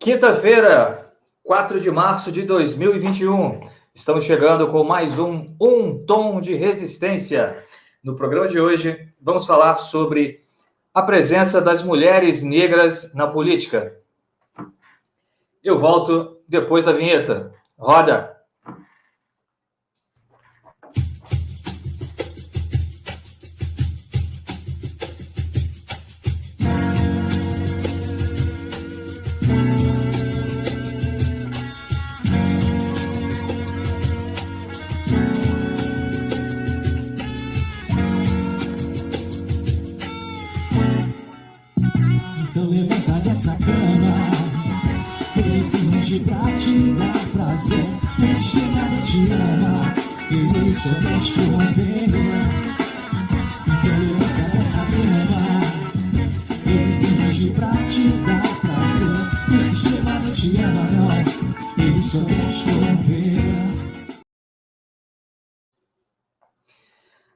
Quinta-feira, 4 de março de 2021. Estamos chegando com mais Um Tom de Resistência. No programa de hoje, vamos falar sobre a presença das mulheres negras na política. Eu volto depois da vinheta. Roda! Então levanta dessa cama, ele finge pra te dar prazer. O sistema não te ama, ele só quer te corromper. Então levanta dessa cama, ele finge pra te dar prazer. O sistema não te ama não, ele só quer te corromper.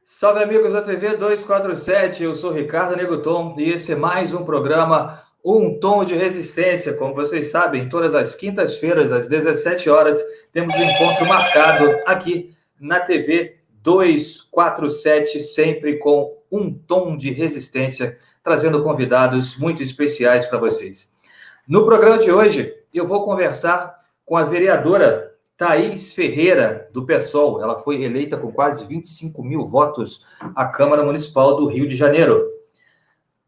Salve amigos da TV 247, eu sou Ricardo Neguton e esse é mais um programa Um Tom de Resistência. Como vocês sabem, todas as quintas-feiras às 17 horas temos um encontro marcado aqui na TV 247, sempre com um tom de resistência, trazendo convidados muito especiais para vocês. No programa de hoje, eu vou conversar com a vereadora Thaís Ferreira, do PSOL. Ela foi eleita com quase 25 mil votos à Câmara Municipal do Rio de Janeiro.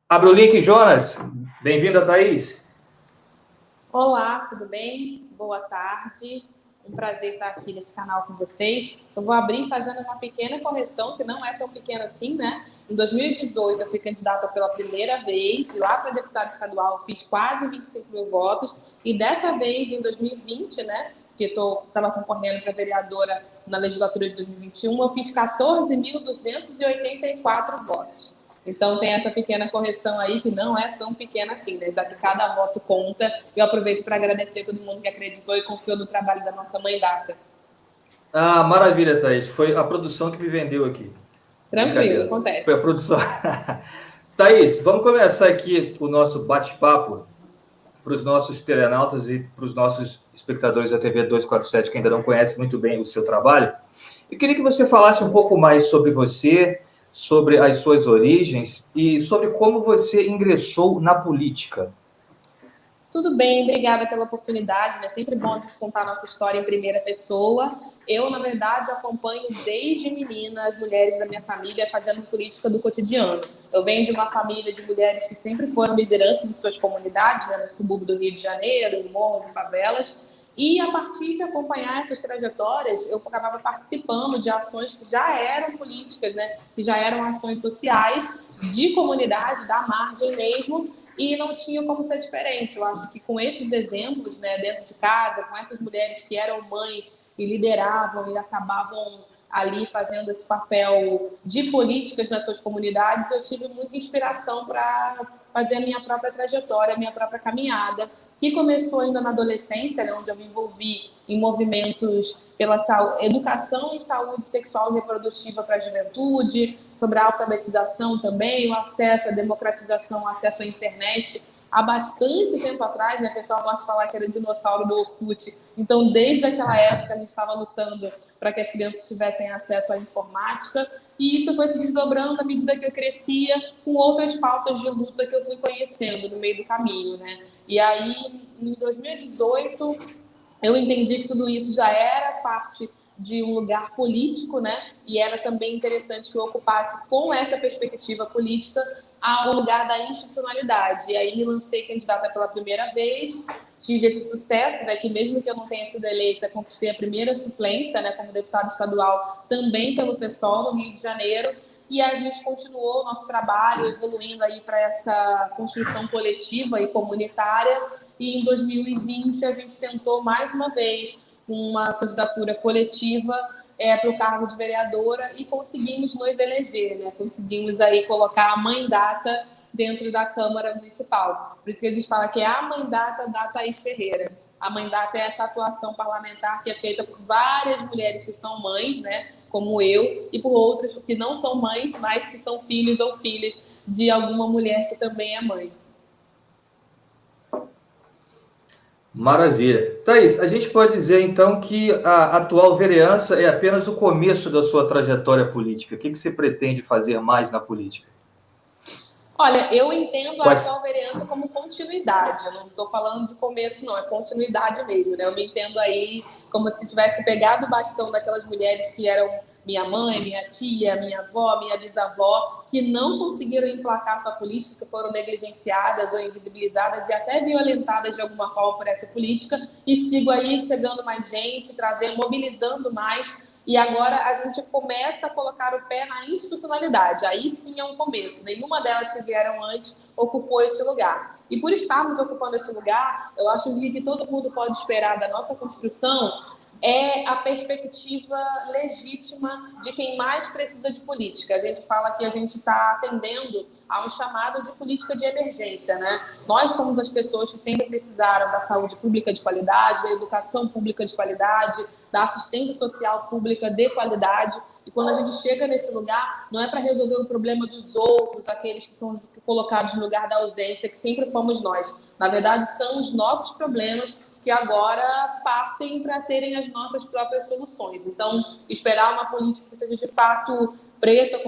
Abre o link, Jonas. Bem-vinda, Thaís. Olá, tudo bem? Boa tarde. Um prazer estar aqui nesse canal com vocês. Eu vou abrir fazendo uma pequena correção, que não é tão pequena assim, né? Em 2018, eu fui candidata pela primeira vez, lá para deputada estadual, fiz quase 25 mil votos. E dessa vez, em 2020, né? Que estava concorrendo para vereadora na legislatura de 2021, eu fiz 14.284 votos. Então, tem essa pequena correção aí, que não é tão pequena assim, né? Já que cada voto conta. Eu aproveito para agradecer a todo mundo que acreditou e confiou no trabalho da nossa mãe-data. Ah, maravilha, Thaís. Foi a produção que me vendeu aqui. Tranquilo, acontece. Foi a produção. Thaís, vamos começar aqui o nosso bate-papo para os nossos telenautas e para os nossos espectadores da TV 247 que ainda não conhecem muito bem o seu trabalho. Eu queria que você falasse um pouco mais sobre você, sobre as suas origens e sobre como você ingressou na política. Tudo bem, obrigada pela oportunidade, né? Sempre bom a gente contar a nossa história em primeira pessoa. Eu, na verdade, acompanho desde menina as mulheres da minha família fazendo política do cotidiano. Eu venho de uma família de mulheres que sempre foram lideranças em suas comunidades, né, no subúrbio do Rio de Janeiro, em morros e favelas. E a partir de acompanhar essas trajetórias, eu acabava participando de ações que já eram políticas, né, que já eram ações sociais de comunidade, da margem mesmo, e não tinha como ser diferente. Eu acho que com esses exemplos, né, dentro de casa, com essas mulheres que eram mães e lideravam e acabavam ali fazendo esse papel de políticas nas suas comunidades, eu tive muita inspiração para fazer a minha própria trajetória, a minha própria caminhada, que começou ainda na adolescência, né, onde eu me envolvi em movimentos pela educação em saúde sexual e reprodutiva para a juventude, sobre a alfabetização também, o acesso, a democratização, o acesso à internet. Há bastante tempo atrás, né, o pessoal gosta de falar que era dinossauro do Orkut. Então, desde aquela época, a gente estava lutando para que as crianças tivessem acesso à informática. E isso foi se desdobrando à medida que eu crescia, com outras pautas de luta que eu fui conhecendo no meio do caminho, né? E aí, em 2018, eu entendi que tudo isso já era parte de um lugar político, né? E era também interessante que eu ocupasse, com essa perspectiva política, ao lugar da institucionalidade. E aí me lancei candidata pela primeira vez, tive esse sucesso, né, que mesmo que eu não tenha sido eleita, conquistei a primeira suplência, né, como deputada estadual, também pelo PSOL, no Rio de Janeiro, e a gente continuou o nosso trabalho, evoluindo aí para essa construção coletiva e comunitária, e em 2020 a gente tentou mais uma vez uma candidatura coletiva para o cargo de vereadora e conseguimos nos eleger, né? Conseguimos aí colocar a mãe-data dentro da Câmara Municipal. Por isso que eles falam que é a mãe-data da Thaís Ferreira. A mãe-data é essa atuação parlamentar que é feita por várias mulheres que são mães, né? Como eu, e por outras que não são mães, mas que são filhos ou filhas de alguma mulher que também é mãe. Maravilha. Thaís, a gente pode dizer, então, que a atual vereança é apenas o começo da sua trajetória política. O que você pretende fazer mais na política? Olha, eu entendo a Quais... atual vereança como continuidade. Eu não estou falando de começo, não, é continuidade mesmo, né? Eu me entendo aí como se tivesse pegado o bastão daquelas mulheres que eram minha mãe, minha tia, minha avó, minha bisavó, que não conseguiram emplacar sua política, que foram negligenciadas ou invisibilizadas e até violentadas de alguma forma por essa política, e sigo aí chegando mais gente, trazendo, mobilizando mais. E agora a gente começa a colocar o pé na institucionalidade. Aí sim é um começo. Nenhuma delas que vieram antes ocupou esse lugar. E por estarmos ocupando esse lugar, eu acho que todo mundo pode esperar da nossa construção é a perspectiva legítima de quem mais precisa de política. A gente fala que a gente está atendendo a um chamado de política de emergência, né? Nós somos as pessoas que sempre precisaram da saúde pública de qualidade, da educação pública de qualidade, da assistência social pública de qualidade. E quando a gente chega nesse lugar, não é para resolver o problema dos outros, aqueles que são colocados no lugar da ausência, que sempre fomos nós. Na verdade, são os nossos problemas que agora partem para terem as nossas próprias soluções. Então, esperar uma política que seja de fato preta,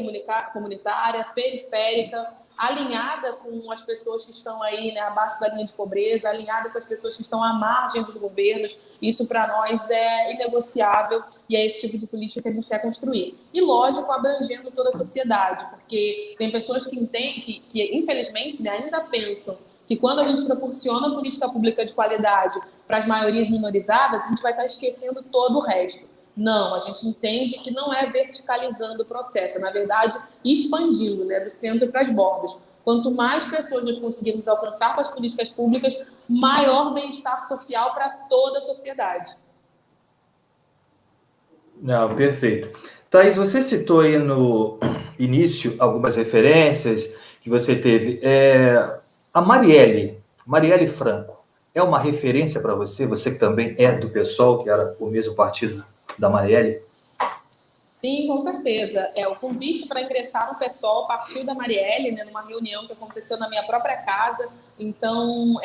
comunitária, periférica, alinhada com as pessoas que estão aí, né, abaixo da linha de pobreza, alinhada com as pessoas que estão à margem dos governos. Isso, para nós, é inegociável e é esse tipo de política que a gente quer construir. E, lógico, abrangendo toda a sociedade, porque tem pessoas que entendem, que infelizmente, né, ainda pensam que quando a gente proporciona política pública de qualidade para as maiorias minorizadas, a gente vai estar esquecendo todo o resto. Não, a gente entende que não é verticalizando o processo, é, na verdade, expandindo, né, do centro para as bordas. Quanto mais pessoas nós conseguirmos alcançar com as políticas públicas, maior bem-estar social para toda a sociedade. Não, perfeito. Thaís, você citou aí no início algumas referências que você teve. A Marielle Franco, é uma referência para você? Você que também é do PSOL, que era o mesmo partido da Marielle? Sim, com certeza. O convite para ingressar no PSOL partiu da Marielle, né, numa reunião que aconteceu na minha própria casa. Então,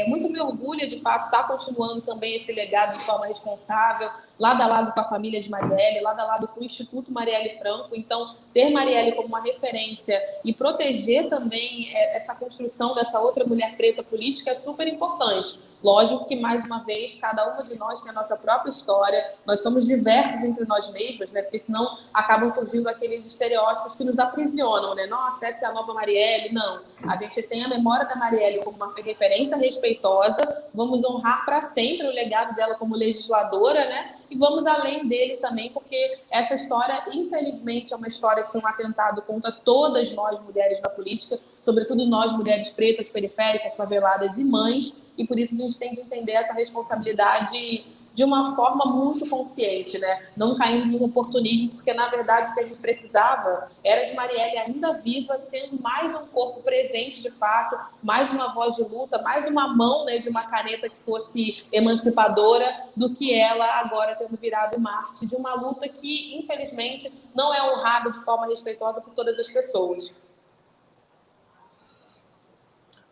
muito me orgulha, de fato, estar continuando também esse legado de forma responsável, lado a lado com a família de Marielle, lado a lado com o Instituto Marielle Franco. Então, ter Marielle como uma referência e proteger também essa construção dessa outra mulher preta política é super importante. Lógico que, mais uma vez, cada uma de nós tem a nossa própria história, nós somos diversos entre nós mesmas, né? Porque senão acabam surgindo aqueles estereótipos que nos aprisionam, né? Nossa, essa é a nova Marielle. Não, a gente tem a memória da Marielle como uma referência respeitosa, vamos honrar para sempre o legado dela como legisladora, né? E vamos além dele também, porque essa história, infelizmente, é uma história que foi um atentado contra todas nós, mulheres da política, sobretudo nós, mulheres pretas, periféricas, faveladas e mães, e por isso a gente tem que entender essa responsabilidade de uma forma muito consciente, né? Não caindo no oportunismo, porque, na verdade, o que a gente precisava era de Marielle ainda viva, sendo mais um corpo presente, de fato, mais uma voz de luta, mais uma mão, né, de uma caneta que fosse emancipadora, do que ela agora tendo virado Marte de uma luta que, infelizmente, não é honrada de forma respeitosa por todas as pessoas.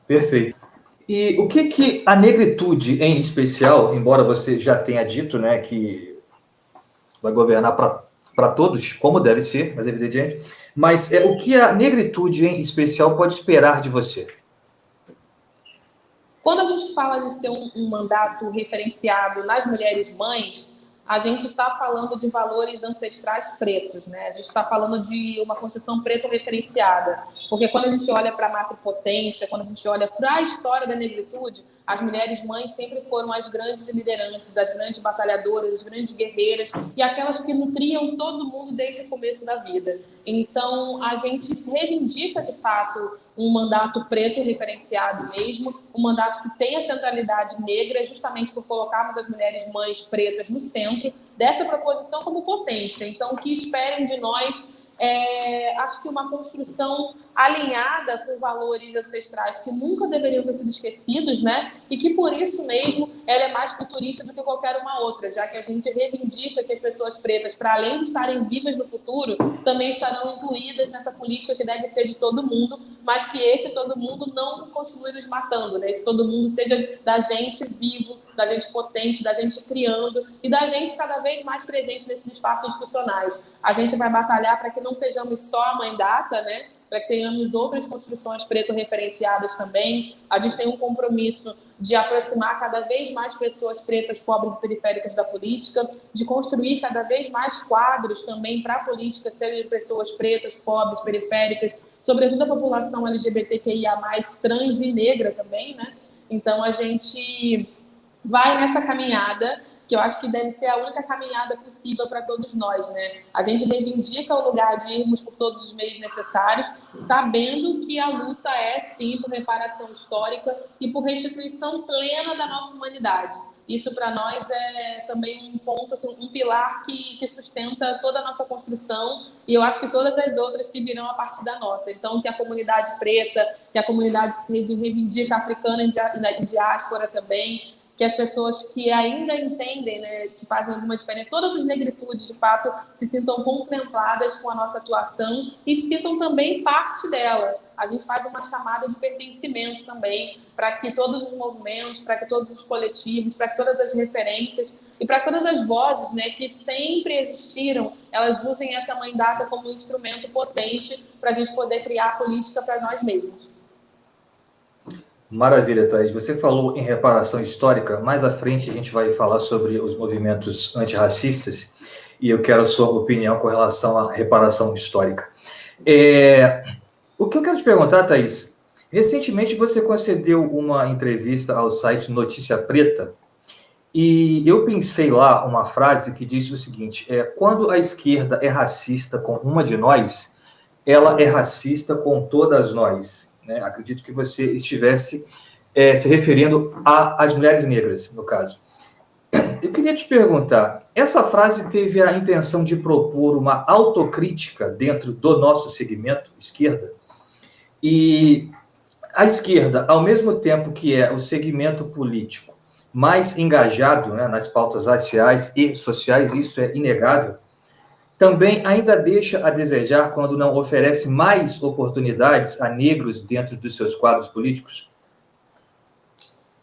Perfeito. E o que a negritude, em especial, embora você já tenha dito, né, que vai governar para todos, como deve ser, mas evidente, mas o que a negritude, em especial, pode esperar de você? Quando a gente fala de ser um mandato referenciado nas mulheres mães, a gente está falando de valores ancestrais pretos, né? A gente está falando de uma construção preto referenciada. Porque quando a gente olha para a matripotência, quando a gente olha para a história da negritude, as mulheres mães sempre foram as grandes lideranças, as grandes batalhadoras, as grandes guerreiras e aquelas que nutriam todo mundo desde o começo da vida. Então, a gente se reivindica, de fato, um mandato preto referenciado mesmo, um mandato que tem a centralidade negra, justamente por colocarmos as mulheres mães pretas no centro dessa proposição como potência. Então, o que esperem de nós acho que uma construção alinhada com valores ancestrais que nunca deveriam ter sido esquecidos, né? E que, por isso mesmo, ela é mais futurista do que qualquer uma outra, já que a gente reivindica que as pessoas pretas, para além de estarem vivas no futuro, também estarão incluídas nessa política que deve ser de todo mundo, mas que esse todo mundo não continue nos matando, né? Esse todo mundo seja da gente vivo, da gente potente, da gente criando e da gente cada vez mais presente nesses espaços institucionais. A gente vai batalhar para que não sejamos só a mãe data, né? Para que tenhamos outras construções preto-referenciadas também. A gente tem um compromisso de aproximar cada vez mais pessoas pretas, pobres e periféricas da política, de construir cada vez mais quadros também para a política, serem pessoas pretas, pobres, periféricas, sobretudo a população LGBTQIA+, trans e negra também, né? Então, a gente vai nessa caminhada, que eu acho que deve ser a única caminhada possível para todos nós, né? A gente reivindica o lugar de irmos por todos os meios necessários, sabendo que a luta é, sim, por reparação histórica e por restituição plena da nossa humanidade. Isso, para nós, é também um ponto, assim, um pilar que sustenta toda a nossa construção e eu acho que todas as outras que virão a partir da nossa. Então, que a comunidade preta, que a comunidade que se reivindica africana e diáspora também, que as pessoas que ainda entendem, né, que fazem alguma diferença, todas as negritudes, de fato, se sintam contempladas com a nossa atuação e se sintam também parte dela. A gente faz uma chamada de pertencimento também, para que todos os movimentos, para que todos os coletivos, para que todas as referências e para todas as vozes, né, que sempre existiram, elas usem essa mãe data como um instrumento potente para a gente poder criar política para nós mesmos. Maravilha, Thaís. Você falou em reparação histórica. Mais à frente a gente vai falar sobre os movimentos antirracistas e eu quero a sua opinião com relação à reparação histórica. O que eu quero te perguntar, Thaís, recentemente você concedeu uma entrevista ao site Notícia Preta e eu pensei lá uma frase que disse o seguinte: quando a esquerda é racista com uma de nós, ela é racista com todas nós. Né? Acredito que você estivesse se referindo às mulheres negras, no caso. Eu queria te perguntar, essa frase teve a intenção de propor uma autocrítica dentro do nosso segmento, esquerda? E a esquerda, ao mesmo tempo que é o segmento político mais engajado, né, nas pautas raciais e sociais, isso é inegável, também ainda deixa a desejar quando não oferece mais oportunidades a negros dentro dos seus quadros políticos?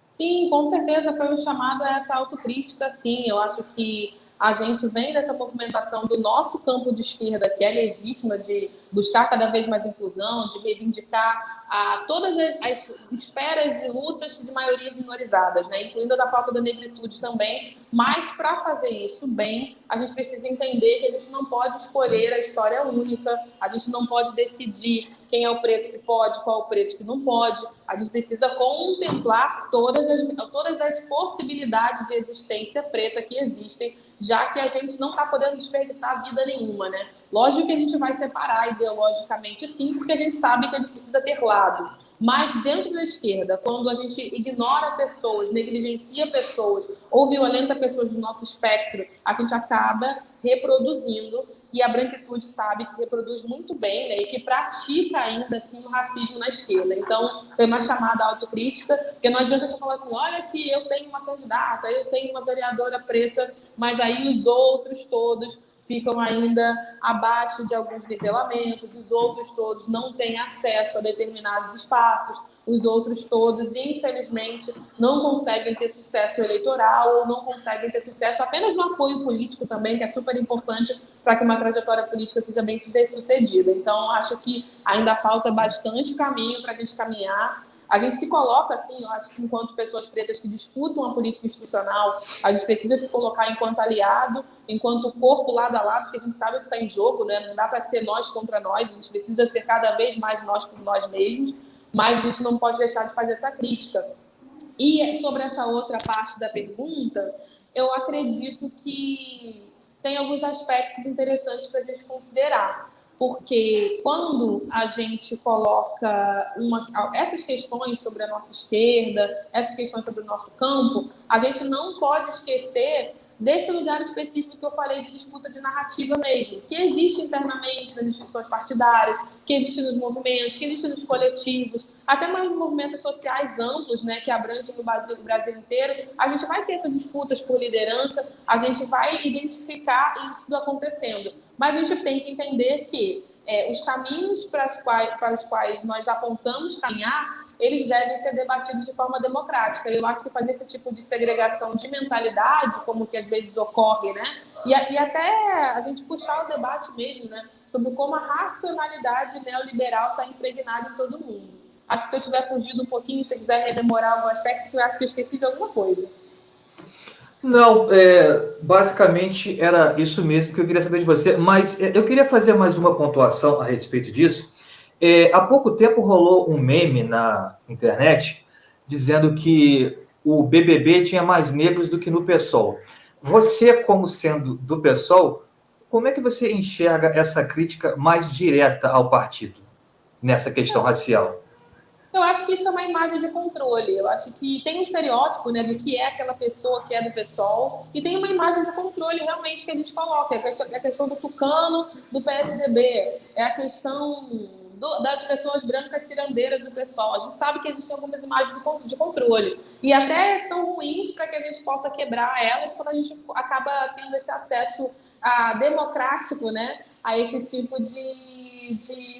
Sim, com certeza foi um chamado a essa autocrítica, sim. Eu acho que a gente vem dessa movimentação do nosso campo de esquerda, que é legítima, de buscar cada vez mais inclusão, de reivindicar todas as esferas e lutas de maiorias minorizadas, né? Incluindo a da pauta da negritude também. Mas, para fazer isso bem, a gente precisa entender que a gente não pode escolher a história única, a gente não pode decidir quem é o preto que pode, qual é o preto que não pode. A gente precisa contemplar todas as possibilidades de existência preta que existem, já que a gente não está podendo desperdiçar vida nenhuma, né? Lógico que a gente vai separar ideologicamente, sim, porque a gente sabe que a gente precisa ter lado. Mas dentro da esquerda, quando a gente ignora pessoas, negligencia pessoas ou violenta pessoas do nosso espectro, a gente acaba reproduzindo, e a branquitude sabe que reproduz muito bem, né, e que pratica ainda assim o racismo na esquerda. Então, foi uma chamada autocrítica, porque não adianta você falar assim, olha que eu tenho uma candidata, eu tenho uma vereadora preta, mas aí os outros todos ficam ainda abaixo de alguns nivelamentos, os outros todos não têm acesso a determinados espaços, os outros todos, infelizmente, não conseguem ter sucesso eleitoral ou não conseguem ter sucesso apenas no apoio político também, que é super importante para que uma trajetória política seja bem sucedida. Então, acho que ainda falta bastante caminho para a gente caminhar. A gente se coloca, assim, eu acho que enquanto pessoas pretas que disputam a política institucional, a gente precisa se colocar enquanto aliado, enquanto corpo lado a lado, porque a gente sabe o que está em jogo, né? Não dá para ser nós contra nós, a gente precisa ser cada vez mais nós por nós mesmos, mas a gente não pode deixar de fazer essa crítica. E sobre essa outra parte da pergunta, eu acredito que tem alguns aspectos interessantes para a gente considerar. Porque quando a gente coloca essas questões sobre a nossa esquerda, essas questões sobre o nosso campo, a gente não pode esquecer desse lugar específico que eu falei de disputa de narrativa mesmo, que existe internamente nas instituições partidárias, que existe nos movimentos, que existe nos coletivos, até mais movimentos sociais amplos, né, que abrangem o Brasil inteiro. A gente vai ter essas disputas por liderança, a gente vai identificar isso tudo acontecendo. Mas a gente tem que entender que os caminhos para os quais nós apontamos caminhar, eles devem ser debatidos de forma democrática. Eu acho que fazer esse tipo de segregação de mentalidade, como que às vezes ocorre, né? E até a gente puxar o debate mesmo, né? Sobre como a racionalidade neoliberal está impregnada em todo mundo. Acho que se eu tiver fugido um pouquinho, se você quiser rememorar algum aspecto, eu acho que eu esqueci de alguma coisa. Não, basicamente era isso mesmo que eu queria saber de você, mas eu queria fazer mais uma pontuação a respeito disso. Há pouco tempo rolou um meme na internet dizendo que o BBB tinha mais negros do que no PSOL. Você, como sendo do PSOL, como é que você enxerga essa crítica mais direta ao partido nessa questão racial? Eu acho que isso é uma imagem de controle. Eu acho que tem um estereótipo, né, do que é aquela pessoa que é do PSOL, e tem uma imagem de controle realmente que a gente coloca. É a questão do tucano do PSDB, é a questão das pessoas brancas cirandeiras do PSOL. A gente sabe que existem algumas imagens de controle, e até são ruins para que a gente possa quebrar elas quando a gente acaba tendo esse acesso democrático, né, a esse tipo de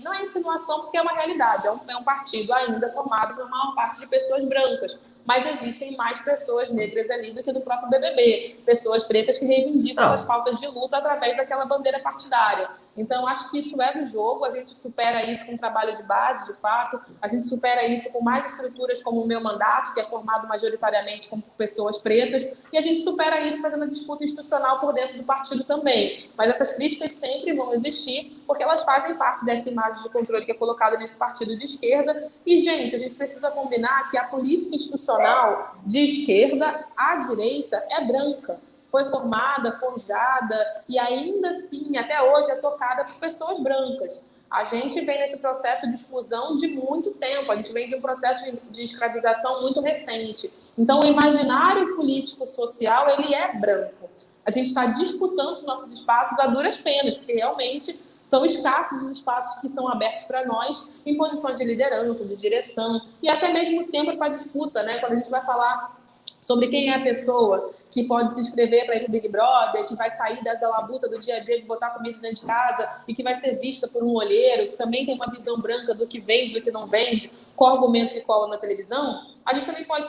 não é insinuação, porque é uma realidade, é um partido ainda formado por uma maior parte de pessoas brancas, mas existem mais pessoas negras ali do que no próprio BBB, pessoas pretas que reivindicam as pautas de luta através daquela bandeira partidária. Então, acho que isso é do jogo, a gente supera isso com trabalho de base, de fato, a gente supera isso com mais estruturas como o meu mandato, que é formado majoritariamente por pessoas pretas, e a gente supera isso fazendo a disputa institucional por dentro do partido também. Mas essas críticas sempre vão existir, porque elas fazem parte dessa imagem de controle que é colocada nesse partido de esquerda. E, gente, a gente precisa combinar que a política institucional de esquerda à direita é branca. Foi formada, forjada e ainda assim, até hoje, é tocada por pessoas brancas. A gente vem nesse processo de exclusão de muito tempo, a gente vem de um processo de escravização muito recente. Então, o imaginário político-social, ele é branco. A gente está disputando os nossos espaços a duras penas, porque realmente são escassos os espaços que são abertos para nós em posições de liderança, de direção, e até mesmo tempo para disputa, né? Quando a gente vai falar sobre quem é a pessoa que pode se inscrever para ir para o Big Brother, que vai sair da labuta do dia a dia de botar comida dentro de casa e que vai ser vista por um olheiro, que também tem uma visão branca do que vende, do que não vende, com argumentos que colam na televisão, a gente também pode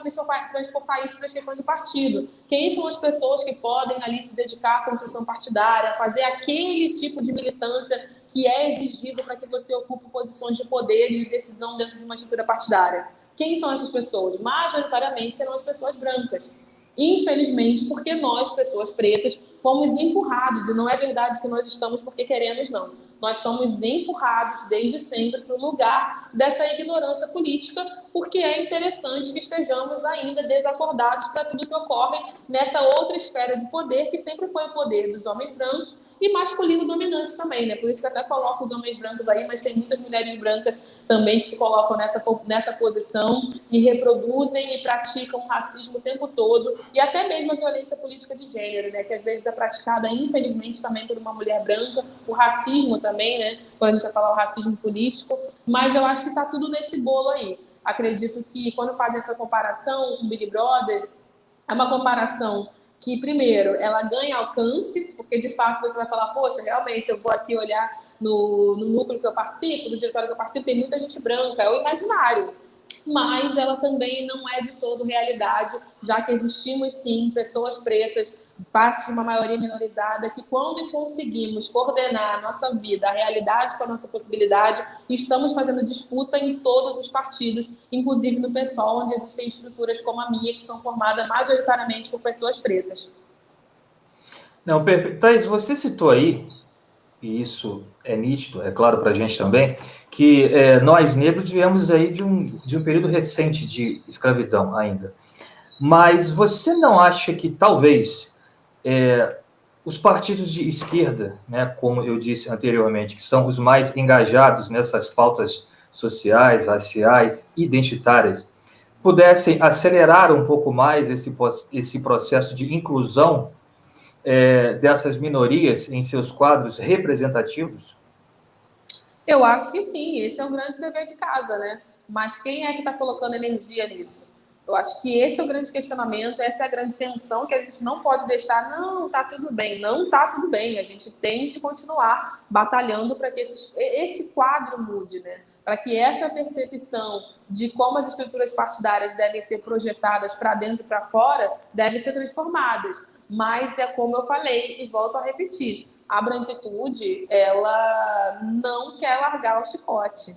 transportar isso para as questões de partido. Quem são as pessoas que podem ali se dedicar à construção partidária, a fazer aquele tipo de militância que é exigido para que você ocupe posições de poder e de decisão dentro de uma estrutura partidária? Quem são essas pessoas? Majoritariamente serão as pessoas brancas. Infelizmente, porque nós, pessoas pretas, fomos empurrados, e não é verdade que nós estamos porque queremos, não. Nós somos empurrados desde sempre para o lugar dessa ignorância política, porque é interessante que estejamos ainda desacordados para tudo que ocorre nessa outra esfera de poder, que sempre foi o poder dos homens brancos e masculino dominante também, né? Por isso que eu até coloco os homens brancos aí, mas tem muitas mulheres brancas também que se colocam nessa posição e reproduzem e praticam o racismo o tempo todo, e até mesmo a violência política de gênero, né? Que às vezes é praticada, infelizmente, também por uma mulher branca, o racismo também, né? Quando a gente vai falar o racismo político, mas eu acho que está tudo nesse bolo aí. Acredito que quando fazem essa comparação com o Big Brother, é uma comparação que, primeiro, ela ganha alcance, porque, de fato, você vai falar, poxa, realmente, eu vou aqui olhar no núcleo que eu participo, no diretório que eu participo, tem muita gente branca, é o imaginário. Mas ela também não é de todo realidade, já que existimos, sim, pessoas pretas, parte de uma maioria minorizada, que quando conseguimos coordenar a nossa vida, a realidade com a nossa possibilidade, estamos fazendo disputa em todos os partidos, inclusive no PSOL, onde existem estruturas como a minha, que são formadas majoritariamente por pessoas pretas. Não, perfeito. Thaís, você citou aí, e isso é nítido, é claro para a gente também, que nós negros viemos aí de um período recente de escravidão ainda. Mas você não acha que talvez os partidos de esquerda, né, como eu disse anteriormente, que são os mais engajados nessas pautas sociais, raciais, identitárias, pudessem acelerar um pouco mais esse processo de inclusão dessas minorias em seus quadros representativos? Eu acho que sim, esse é um grande dever de casa, né? Mas quem é que está colocando energia nisso? Eu acho que esse é o grande questionamento, essa é a grande tensão que a gente não pode deixar, não, tá tudo bem, não tá tudo bem. A gente tem que continuar batalhando para que esse quadro mude, né? Para que essa percepção de como as estruturas partidárias devem ser projetadas para dentro e para fora devem ser transformadas. Mas é como eu falei e volto a repetir, a branquitude, ela não quer largar o chicote.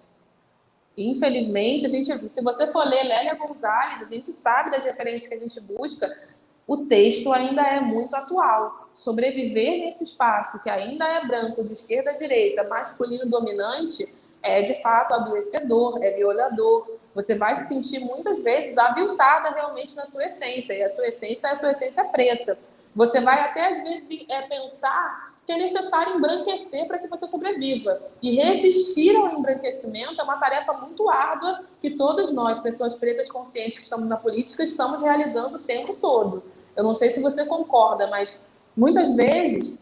Infelizmente, se você for ler Lélia Gonzalez, a gente sabe das referências que a gente busca, o texto ainda é muito atual. Sobreviver nesse espaço que ainda é branco, de esquerda a direita, masculino dominante, é de fato adoecedor, é violador. Você vai se sentir muitas vezes aviltada realmente na sua essência, e a sua essência é a sua essência preta. Você vai até às vezes pensar que é necessário embranquecer para que você sobreviva. E resistir ao embranquecimento é uma tarefa muito árdua que todos nós, pessoas pretas conscientes que estamos na política, estamos realizando o tempo todo. Eu não sei se você concorda, mas muitas vezes,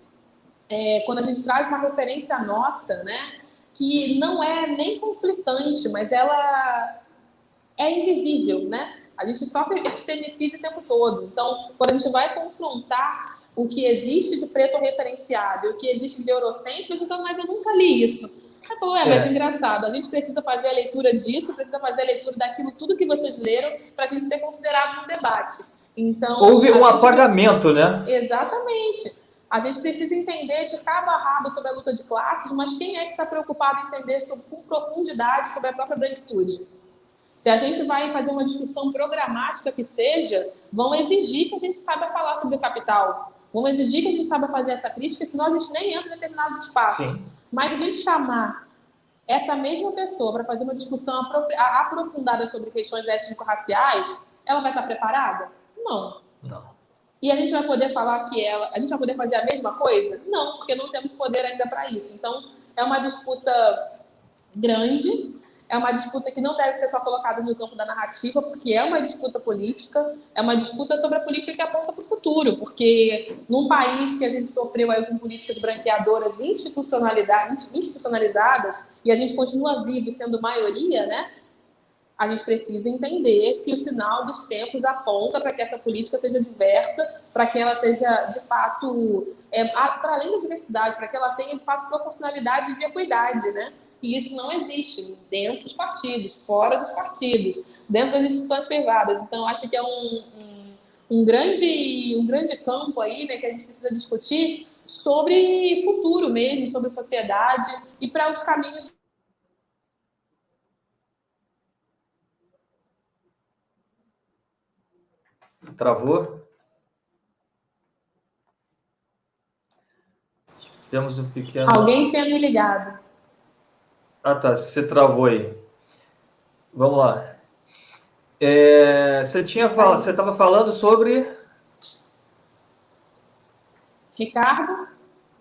quando a gente traz uma referência nossa, né, que não é nem conflitante, mas ela é invisível, né? A gente sofre epistemicídio o tempo todo. Então, quando a gente vai confrontar o que existe de preto referenciado, o que existe de eurocêntrico, a gente fala, mas eu nunca li isso. Aí falou, mas engraçado, a gente precisa fazer a leitura disso, precisa fazer a leitura daquilo, tudo que vocês leram, para a gente ser considerado no debate. Então, houve um apagamento, né? Exatamente. A gente precisa entender de cabo a rabo sobre a luta de classes, mas quem é que está preocupado em entender com profundidade sobre a própria branquitude? Se a gente vai fazer uma discussão programática que seja, vão exigir que a gente saiba falar sobre o capital, vão exigir que a gente saiba fazer essa crítica, senão a gente nem entra em determinados espaços. Sim. Mas se a gente chamar essa mesma pessoa para fazer uma discussão aprofundada sobre questões étnico-raciais, ela vai estar preparada? Não. E a gente vai poder falar a gente vai poder fazer a mesma coisa? Não, porque não temos poder ainda para isso. Então, é uma disputa grande, é uma disputa que não deve ser só colocada no campo da narrativa, porque é uma disputa política, é uma disputa sobre a política que aponta para o futuro, porque num país que a gente sofreu aí com políticas branqueadoras institucionalizadas, e a gente continua vivo sendo maioria, né? A gente precisa entender que o sinal dos tempos aponta para que essa política seja diversa, para que ela seja, de fato, para além da diversidade, para que ela tenha, de fato, proporcionalidade e equidade, né? E isso não existe dentro dos partidos, fora dos partidos, dentro das instituições privadas. Então, acho que é um grande campo aí, né, que a gente precisa discutir sobre futuro mesmo, sobre sociedade e para os caminhos. Travou? Temos um pequeno... Alguém tinha me ligado. Ah, tá. Você travou aí. Vamos lá. Você estava falando sobre... Ricardo?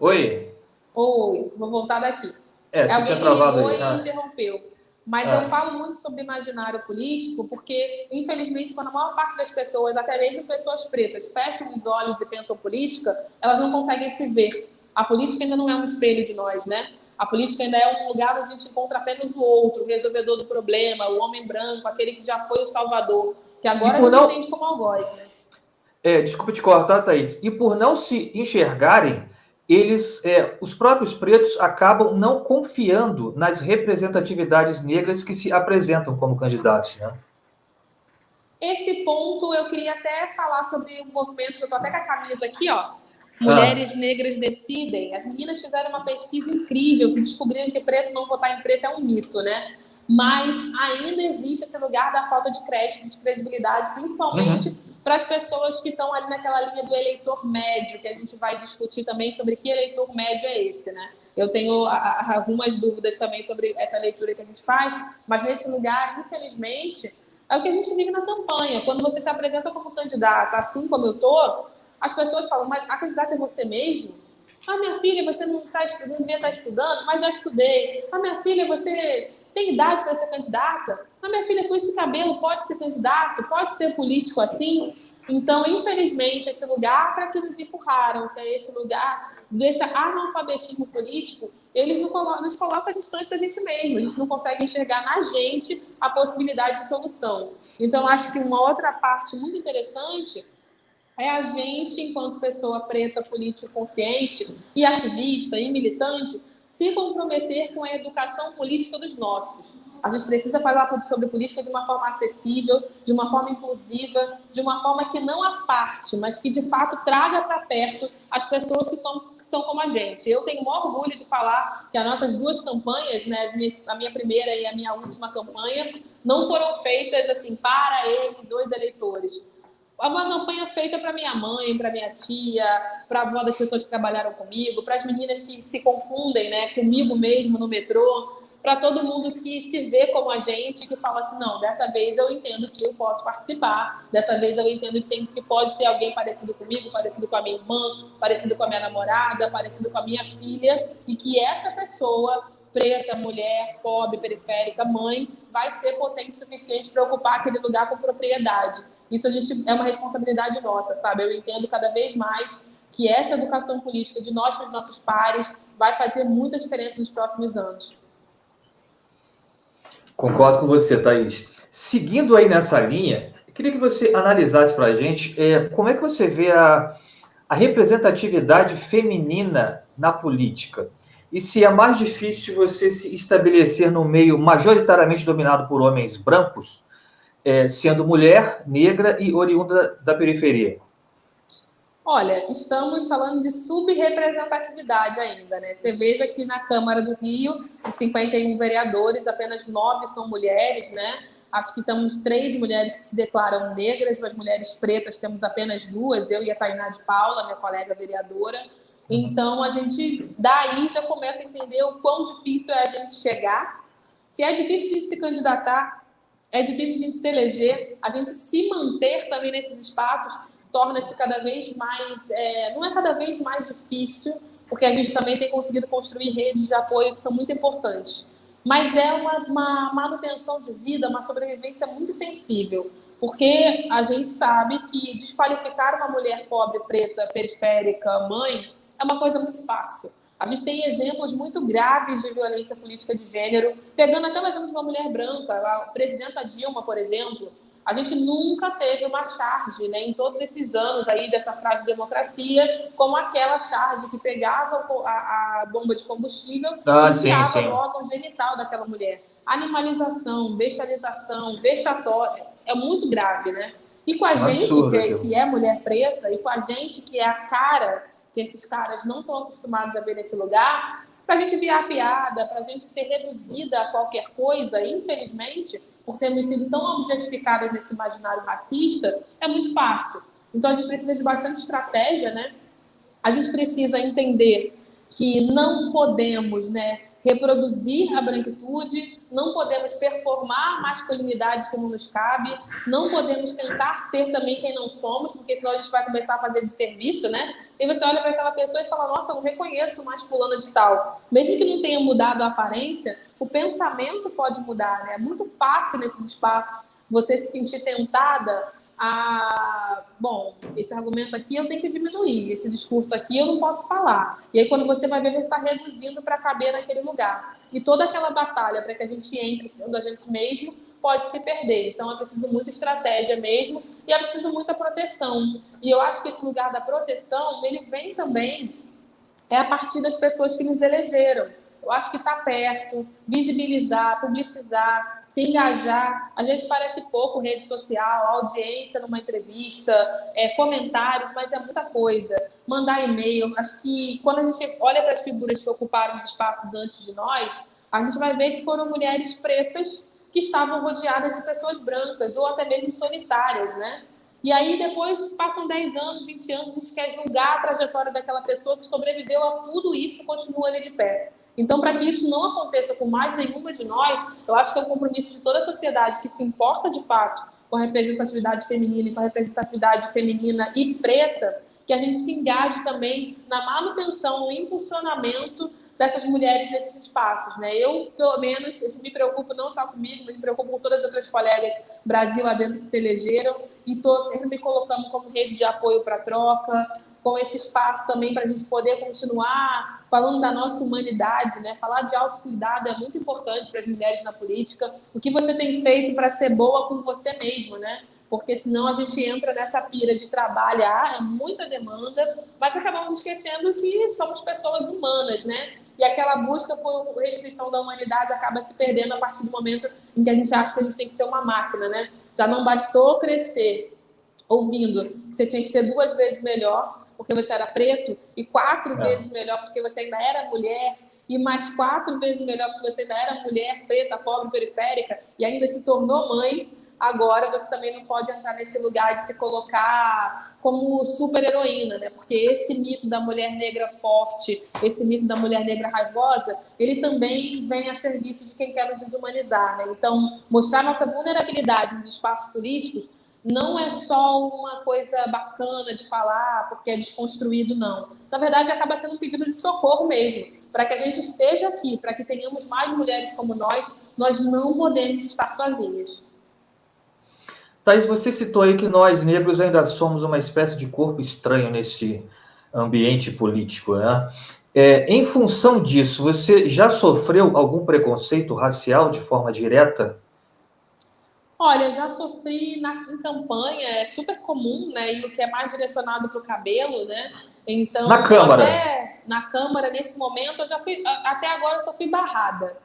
Oi. Oi, vou voltar daqui. Você tinha travado ligou aí. E interrompeu. Mas eu falo muito sobre imaginário político porque, infelizmente, quando a maior parte das pessoas, até mesmo pessoas pretas, fecham os olhos e pensam política, elas não conseguem se ver. A política ainda não é um espelho de nós, né? A política ainda é um lugar onde a gente encontra apenas o outro, o resolvedor do problema, o homem branco, aquele que já foi o salvador, que agora a gente entende como algoz, né? Desculpa te cortar, Thaís. E por não se enxergarem, os próprios pretos acabam não confiando nas representatividades negras que se apresentam como candidatos, né? Esse ponto eu queria até falar sobre um movimento que eu estou até com a camisa aqui, ó. Mulheres Negras Decidem. As meninas fizeram uma pesquisa incrível que descobriram que preto não votar em preto é um mito, né? Mas ainda existe esse lugar da falta de crédito, de credibilidade, principalmente para as pessoas que estão ali naquela linha do eleitor médio, que a gente vai discutir também sobre que eleitor médio é esse, né? Eu tenho algumas dúvidas também sobre essa leitura que a gente faz, mas nesse lugar, infelizmente, é o que a gente vive na campanha. Quando você se apresenta como candidata, assim como eu tô, as pessoas falam, mas a candidata é você mesmo? Ah, minha filha, você não devia estar estudando, mas já estudei. Ah, minha filha, você tem idade para ser candidata? Ah, minha filha, com esse cabelo pode ser candidato? Pode ser político assim? Então, infelizmente, esse lugar para que nos empurraram, que é esse lugar desse analfabetismo político, eles nos colocam distante da gente mesmo, eles não conseguem enxergar na gente a possibilidade de solução. Então, acho que uma outra parte muito interessante é a gente, enquanto pessoa preta, política consciente e ativista e militante, se comprometer com a educação política dos nossos. A gente precisa falar sobre política de uma forma acessível, de uma forma inclusiva, de uma forma que não aparte, mas que, de fato, traga para perto as pessoas que são como a gente. Eu tenho o maior orgulho de falar que as nossas duas campanhas, né, a minha primeira e a minha última campanha, não foram feitas assim para eles, os eleitores. Uma campanha feita para minha mãe, para minha tia, para a avó das pessoas que trabalharam comigo, para as meninas que se confundem, né, comigo mesmo no metrô, para todo mundo que se vê como a gente, que fala assim, não, dessa vez eu entendo que eu posso participar, dessa vez eu entendo que pode ter alguém parecido comigo, parecido com a minha irmã, parecido com a minha namorada, parecido com a minha filha, e que essa pessoa, preta, mulher, pobre, periférica, mãe, vai ser potente o suficiente para ocupar aquele lugar com propriedade. Isso é uma responsabilidade nossa, sabe? Eu entendo cada vez mais que essa educação política de nós para os nossos pares vai fazer muita diferença nos próximos anos. Concordo com você, Thaís. Seguindo aí nessa linha, eu queria que você analisasse para a gente como é que você vê a representatividade feminina na política. E se é mais difícil você se estabelecer no meio majoritariamente dominado por homens brancos, sendo mulher, negra e oriunda da periferia. Olha, estamos falando de subrepresentatividade ainda, né? Você veja que na Câmara do Rio, de 51 vereadores, apenas 9 são mulheres, né? Acho que temos 3 mulheres que se declaram negras, mas mulheres pretas temos apenas 2, eu e a Tainá de Paula, minha colega vereadora. Então, a gente, daí, já começa a entender o quão difícil é a gente chegar. Se é difícil de se candidatar, é difícil de se eleger, a gente se manter também nesses espaços torna-se cada vez mais, não é cada vez mais difícil, porque a gente também tem conseguido construir redes de apoio que são muito importantes. Mas é uma manutenção de vida, uma sobrevivência muito sensível, porque a gente sabe que desqualificar uma mulher pobre, preta, periférica, mãe, é uma coisa muito fácil. A gente tem exemplos muito graves de violência política de gênero, pegando até o exemplo de uma mulher branca, a presidenta Dilma, por exemplo. A gente nunca teve uma charge, né, em todos esses anos aí dessa frase de democracia, como aquela charge que pegava a bomba de combustível e tirava o órgão genital daquela mulher. Animalização, bestialização, vexatória, é muito grave, né? E com a gente que é mulher preta, e com a gente que é a cara que esses caras não estão acostumados a ver nesse lugar, para a gente virar piada, para a gente ser reduzida a qualquer coisa, infelizmente, por termos sido tão objetificadas nesse imaginário racista, é muito fácil. Então, a gente precisa de bastante estratégia, né? A gente precisa entender que não podemos, né, reproduzir a branquitude, não podemos performar a masculinidade que não nos cabe, não podemos tentar ser também quem não somos, porque senão a gente vai começar a fazer de serviço, né? E você olha para aquela pessoa e fala, nossa, eu não reconheço mais fulana de tal. Mesmo que não tenha mudado a aparência, o pensamento pode mudar, né? É muito fácil nesses espaços você se sentir tentada a... Bom, esse argumento aqui eu tenho que diminuir, esse discurso aqui eu não posso falar. E aí quando você vai ver, você está reduzindo para caber naquele lugar. E toda aquela batalha para que a gente entre sendo a gente mesmo pode se perder. Então é preciso muita estratégia mesmo e é preciso muita proteção. E eu acho que esse lugar da proteção, ele vem também a partir das pessoas que nos elegeram. Eu acho que está perto, visibilizar, publicizar, se engajar. Às vezes parece pouco rede social, audiência numa entrevista, comentários, mas é muita coisa. Mandar e-mail. Acho que quando a gente olha para as figuras que ocuparam os espaços antes de nós, a gente vai ver que foram mulheres pretas que estavam rodeadas de pessoas brancas ou até mesmo solitárias, né? E aí depois passam 10 anos, 20 anos, a gente quer julgar a trajetória daquela pessoa que sobreviveu a tudo isso e continua ali de pé. Então, para que isso não aconteça com mais nenhuma de nós, eu acho que é um compromisso de toda a sociedade que se importa de fato com a representatividade feminina e com a representatividade feminina e preta, que a gente se engaje também na manutenção, no impulsionamento dessas mulheres nesses espaços, né? Eu, pelo menos, me preocupo não só comigo, mas me preocupo com todas as outras colegas Brasil adentro que se elegeram, e estou sempre me colocando como rede de apoio para troca, com esse espaço também para a gente poder continuar falando da nossa humanidade, né? Falar de autocuidado é muito importante para as mulheres na política. O que você tem feito para ser boa com você mesma, né? Porque senão a gente entra nessa pira de trabalhar, é muita demanda, mas acabamos esquecendo que somos pessoas humanas, né? E aquela busca por restrição da humanidade acaba se perdendo a partir do momento em que a gente acha que a gente tem que ser uma máquina, né? Já não bastou crescer ouvindo que você tinha que ser 2 vezes melhor porque você era preto, e 4 vezes melhor porque você ainda era mulher, e mais 4 vezes melhor porque você ainda era mulher, preta, pobre, periférica, e ainda se tornou mãe. Agora você também não pode entrar nesse lugar de se colocar como super-heroína, né? Porque esse mito da mulher negra forte, esse mito da mulher negra raivosa, ele também vem a serviço de quem quer nos desumanizar, né? Então, mostrar nossa vulnerabilidade nos espaços políticos não é só uma coisa bacana de falar porque é desconstruído, não. Na verdade, acaba sendo um pedido de socorro mesmo, para que a gente esteja aqui, para que tenhamos mais mulheres como nós não podemos estar sozinhas. Thaís, você citou aí que nós, negros, ainda somos uma espécie de corpo estranho nesse ambiente político, né? Em função disso, você já sofreu algum preconceito racial de forma direta? Olha, eu já sofri em campanha, é super comum, né? E o que é mais direcionado para o cabelo, né? Então, na Câmara? Até na Câmara, nesse momento, eu já fui, até agora eu só fui barrada.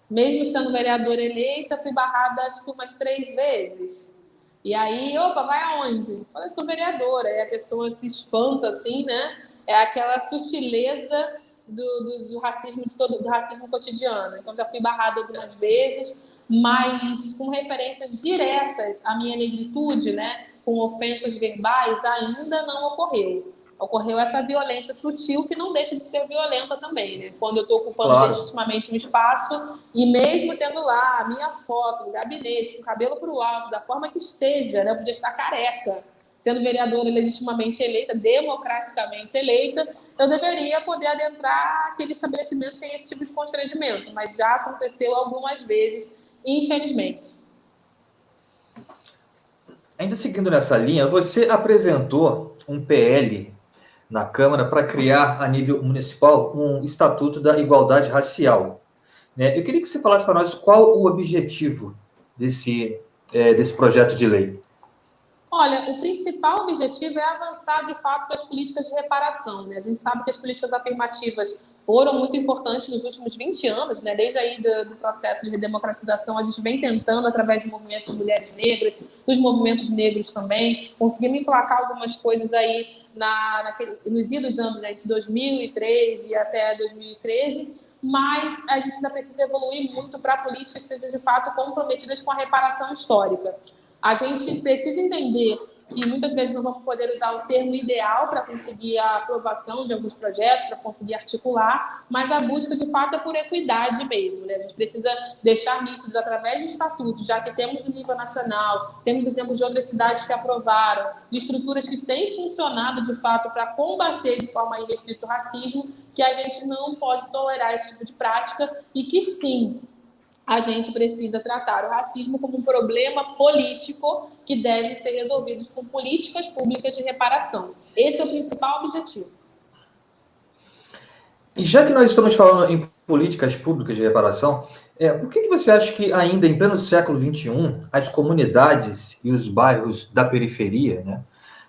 Mesmo sendo vereadora eleita, fui barrada acho que umas 3 vezes. E aí, opa, vai aonde? Eu falei, sou vereadora. E a pessoa se espanta, assim, né? É aquela sutileza do racismo, do racismo cotidiano. Então, já fui barrada algumas vezes, mas com referências diretas à minha negritude, né? Com ofensas verbais, ainda não ocorreu. Ocorreu essa violência sutil que não deixa de ser violenta também, né? Quando eu estou ocupando legitimamente um espaço e mesmo tendo lá a minha foto no gabinete, com o cabelo para o alto, da forma que esteja, né? Eu podia estar careca, sendo vereadora legitimamente eleita, democraticamente eleita, eu deveria poder adentrar aquele estabelecimento sem esse tipo de constrangimento, mas já aconteceu algumas vezes, infelizmente. Ainda seguindo nessa linha, você apresentou um PL na Câmara para criar, a nível municipal, um Estatuto da Igualdade Racial. Eu queria que você falasse para nós qual o objetivo desse projeto de lei. Olha, o principal objetivo é avançar, de fato, com as políticas de reparação, né? A gente sabe que as políticas afirmativas foram muito importantes nos últimos 20 anos, né? Desde aí do processo de redemocratização, a gente vem tentando, através de movimentos de mulheres negras, dos movimentos negros também, conseguimos emplacar algumas coisas aí nos idos anos, né, de 2003 e até 2013, mas a gente ainda precisa evoluir muito para políticas que sejam, de fato, comprometidas com a reparação histórica. A gente precisa entender que muitas vezes não vamos poder usar o termo ideal para conseguir a aprovação de alguns projetos, para conseguir articular, mas a busca, de fato, é por equidade mesmo, né? A gente precisa deixar nítido, através de estatutos, já que temos no nível nacional, temos exemplos de outras cidades que aprovaram, de estruturas que têm funcionado, de fato, para combater de forma irrestrita o racismo, que a gente não pode tolerar esse tipo de prática e que, sim, a gente precisa tratar o racismo como um problema político que deve ser resolvido com políticas públicas de reparação. Esse é o principal objetivo. E já que nós estamos falando em políticas públicas de reparação, por que você acha que ainda em pleno século XXI, as comunidades e os bairros da periferia, né,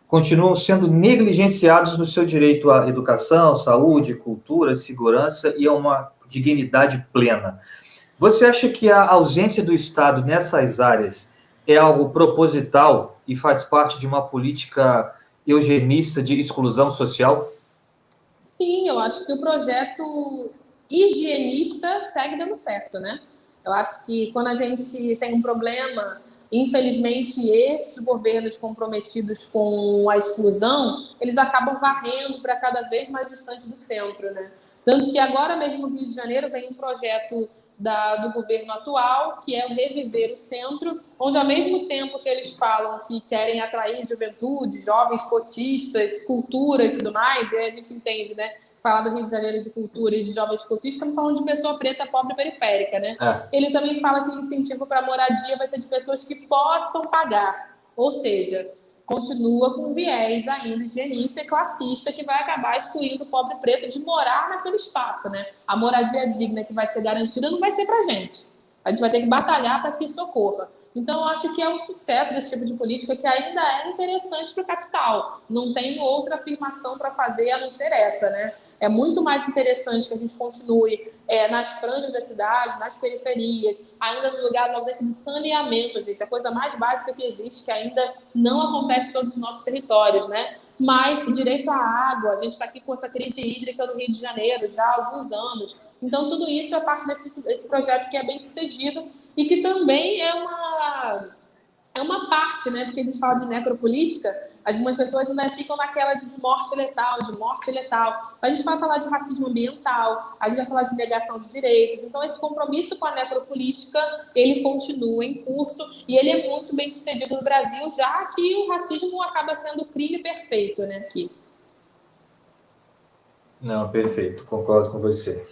continuam sendo negligenciados no seu direito à educação, saúde, cultura, segurança e a uma dignidade plena? Você acha que a ausência do Estado nessas áreas é algo proposital e faz parte de uma política eugenista de exclusão social? Sim, eu acho que o projeto higienista segue dando certo, né? Eu acho que quando a gente tem um problema, infelizmente, esses governos comprometidos com a exclusão, eles acabam varrendo para cada vez mais distante do centro, né? Tanto que agora mesmo no Rio de Janeiro vem um projeto do governo atual, que é o Reviver o Centro, onde ao mesmo tempo que eles falam que querem atrair juventude, jovens cotistas, cultura e tudo mais, e aí a gente entende, né? Falar do Rio de Janeiro de cultura e de jovens cotistas, estamos falando de pessoa preta, pobre e periférica, né? Ele também fala que o incentivo para a moradia vai ser de pessoas que possam pagar. Ou seja, continua com viés ainda higienista e classista que vai acabar excluindo o pobre preto de morar naquele espaço, né? A moradia digna que vai ser garantida não vai ser para a gente. A gente vai ter que batalhar para que isso ocorra. Então, eu acho que é um sucesso desse tipo de política que ainda é interessante para o capital. Não tem outra afirmação para fazer a não ser essa, né? É muito mais interessante que a gente continue nas franjas da cidade, nas periferias, ainda no lugar de saneamento, gente. A coisa mais básica que existe, que ainda não acontece em todos os nossos territórios, né? Mas direito à água, a gente está aqui com essa crise hídrica no Rio de Janeiro já há alguns anos. Então, tudo isso é parte desse projeto que é bem sucedido e que também é uma parte, né? Porque a gente fala de necropolítica, algumas pessoas ainda ficam naquela de morte letal, de morte letal. A gente vai falar de racismo ambiental, a gente vai falar de negação de direitos. Então, esse compromisso com a necropolítica, ele continua em curso e ele é muito bem sucedido no Brasil, já que o racismo acaba sendo o crime perfeito, né, aqui. Não, perfeito, concordo com você.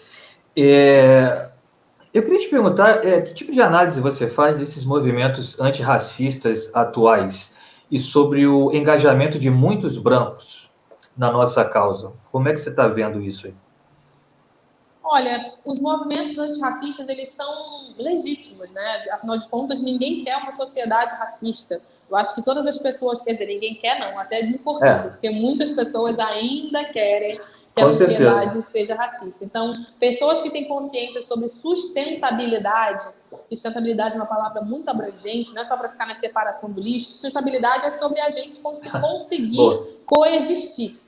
Eu queria te perguntar que tipo de análise você faz desses movimentos antirracistas atuais e sobre o engajamento de muitos brancos na nossa causa. Como é que você está vendo isso aí? Olha, os movimentos antirracistas, eles são legítimos, né? Afinal de contas, ninguém quer uma sociedade racista. Eu acho que todas as pessoas, quer dizer, ninguém quer não, até é importante, porque muitas pessoas ainda querem que a sociedade seja racista. Então, pessoas que têm consciência sobre sustentabilidade é uma palavra muito abrangente, não é só para ficar na separação do lixo, sustentabilidade é sobre a gente conseguir coexistir.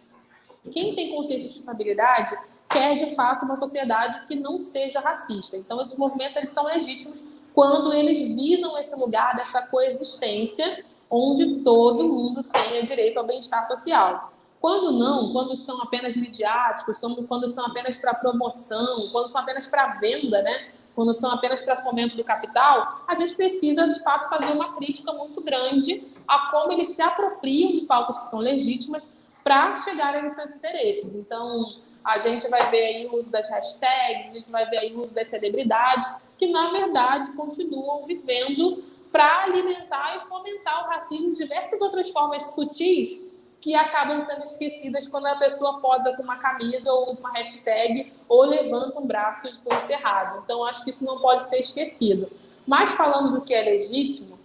Quem tem consciência de sustentabilidade quer, de fato, uma sociedade que não seja racista. Então, esses movimentos eles são legítimos quando eles visam esse lugar dessa coexistência onde todo mundo tenha direito ao bem-estar social. Quando não, quando são apenas midiáticos, quando são apenas para promoção, quando são apenas para venda, né? Quando são apenas para fomento do capital, a gente precisa, de fato, fazer uma crítica muito grande a como eles se apropriam de pautas que são legítimas para chegarem aos seus interesses. Então, a gente vai ver aí o uso das hashtags, a gente vai ver aí o uso das celebridades, que, na verdade, continuam vivendo para alimentar e fomentar o racismo de diversas outras formas sutis que acabam sendo esquecidas quando a pessoa posa com uma camisa ou usa uma hashtag ou levanta um braço de pulso errado. Então, acho que isso não pode ser esquecido. Mas, falando do que é legítimo,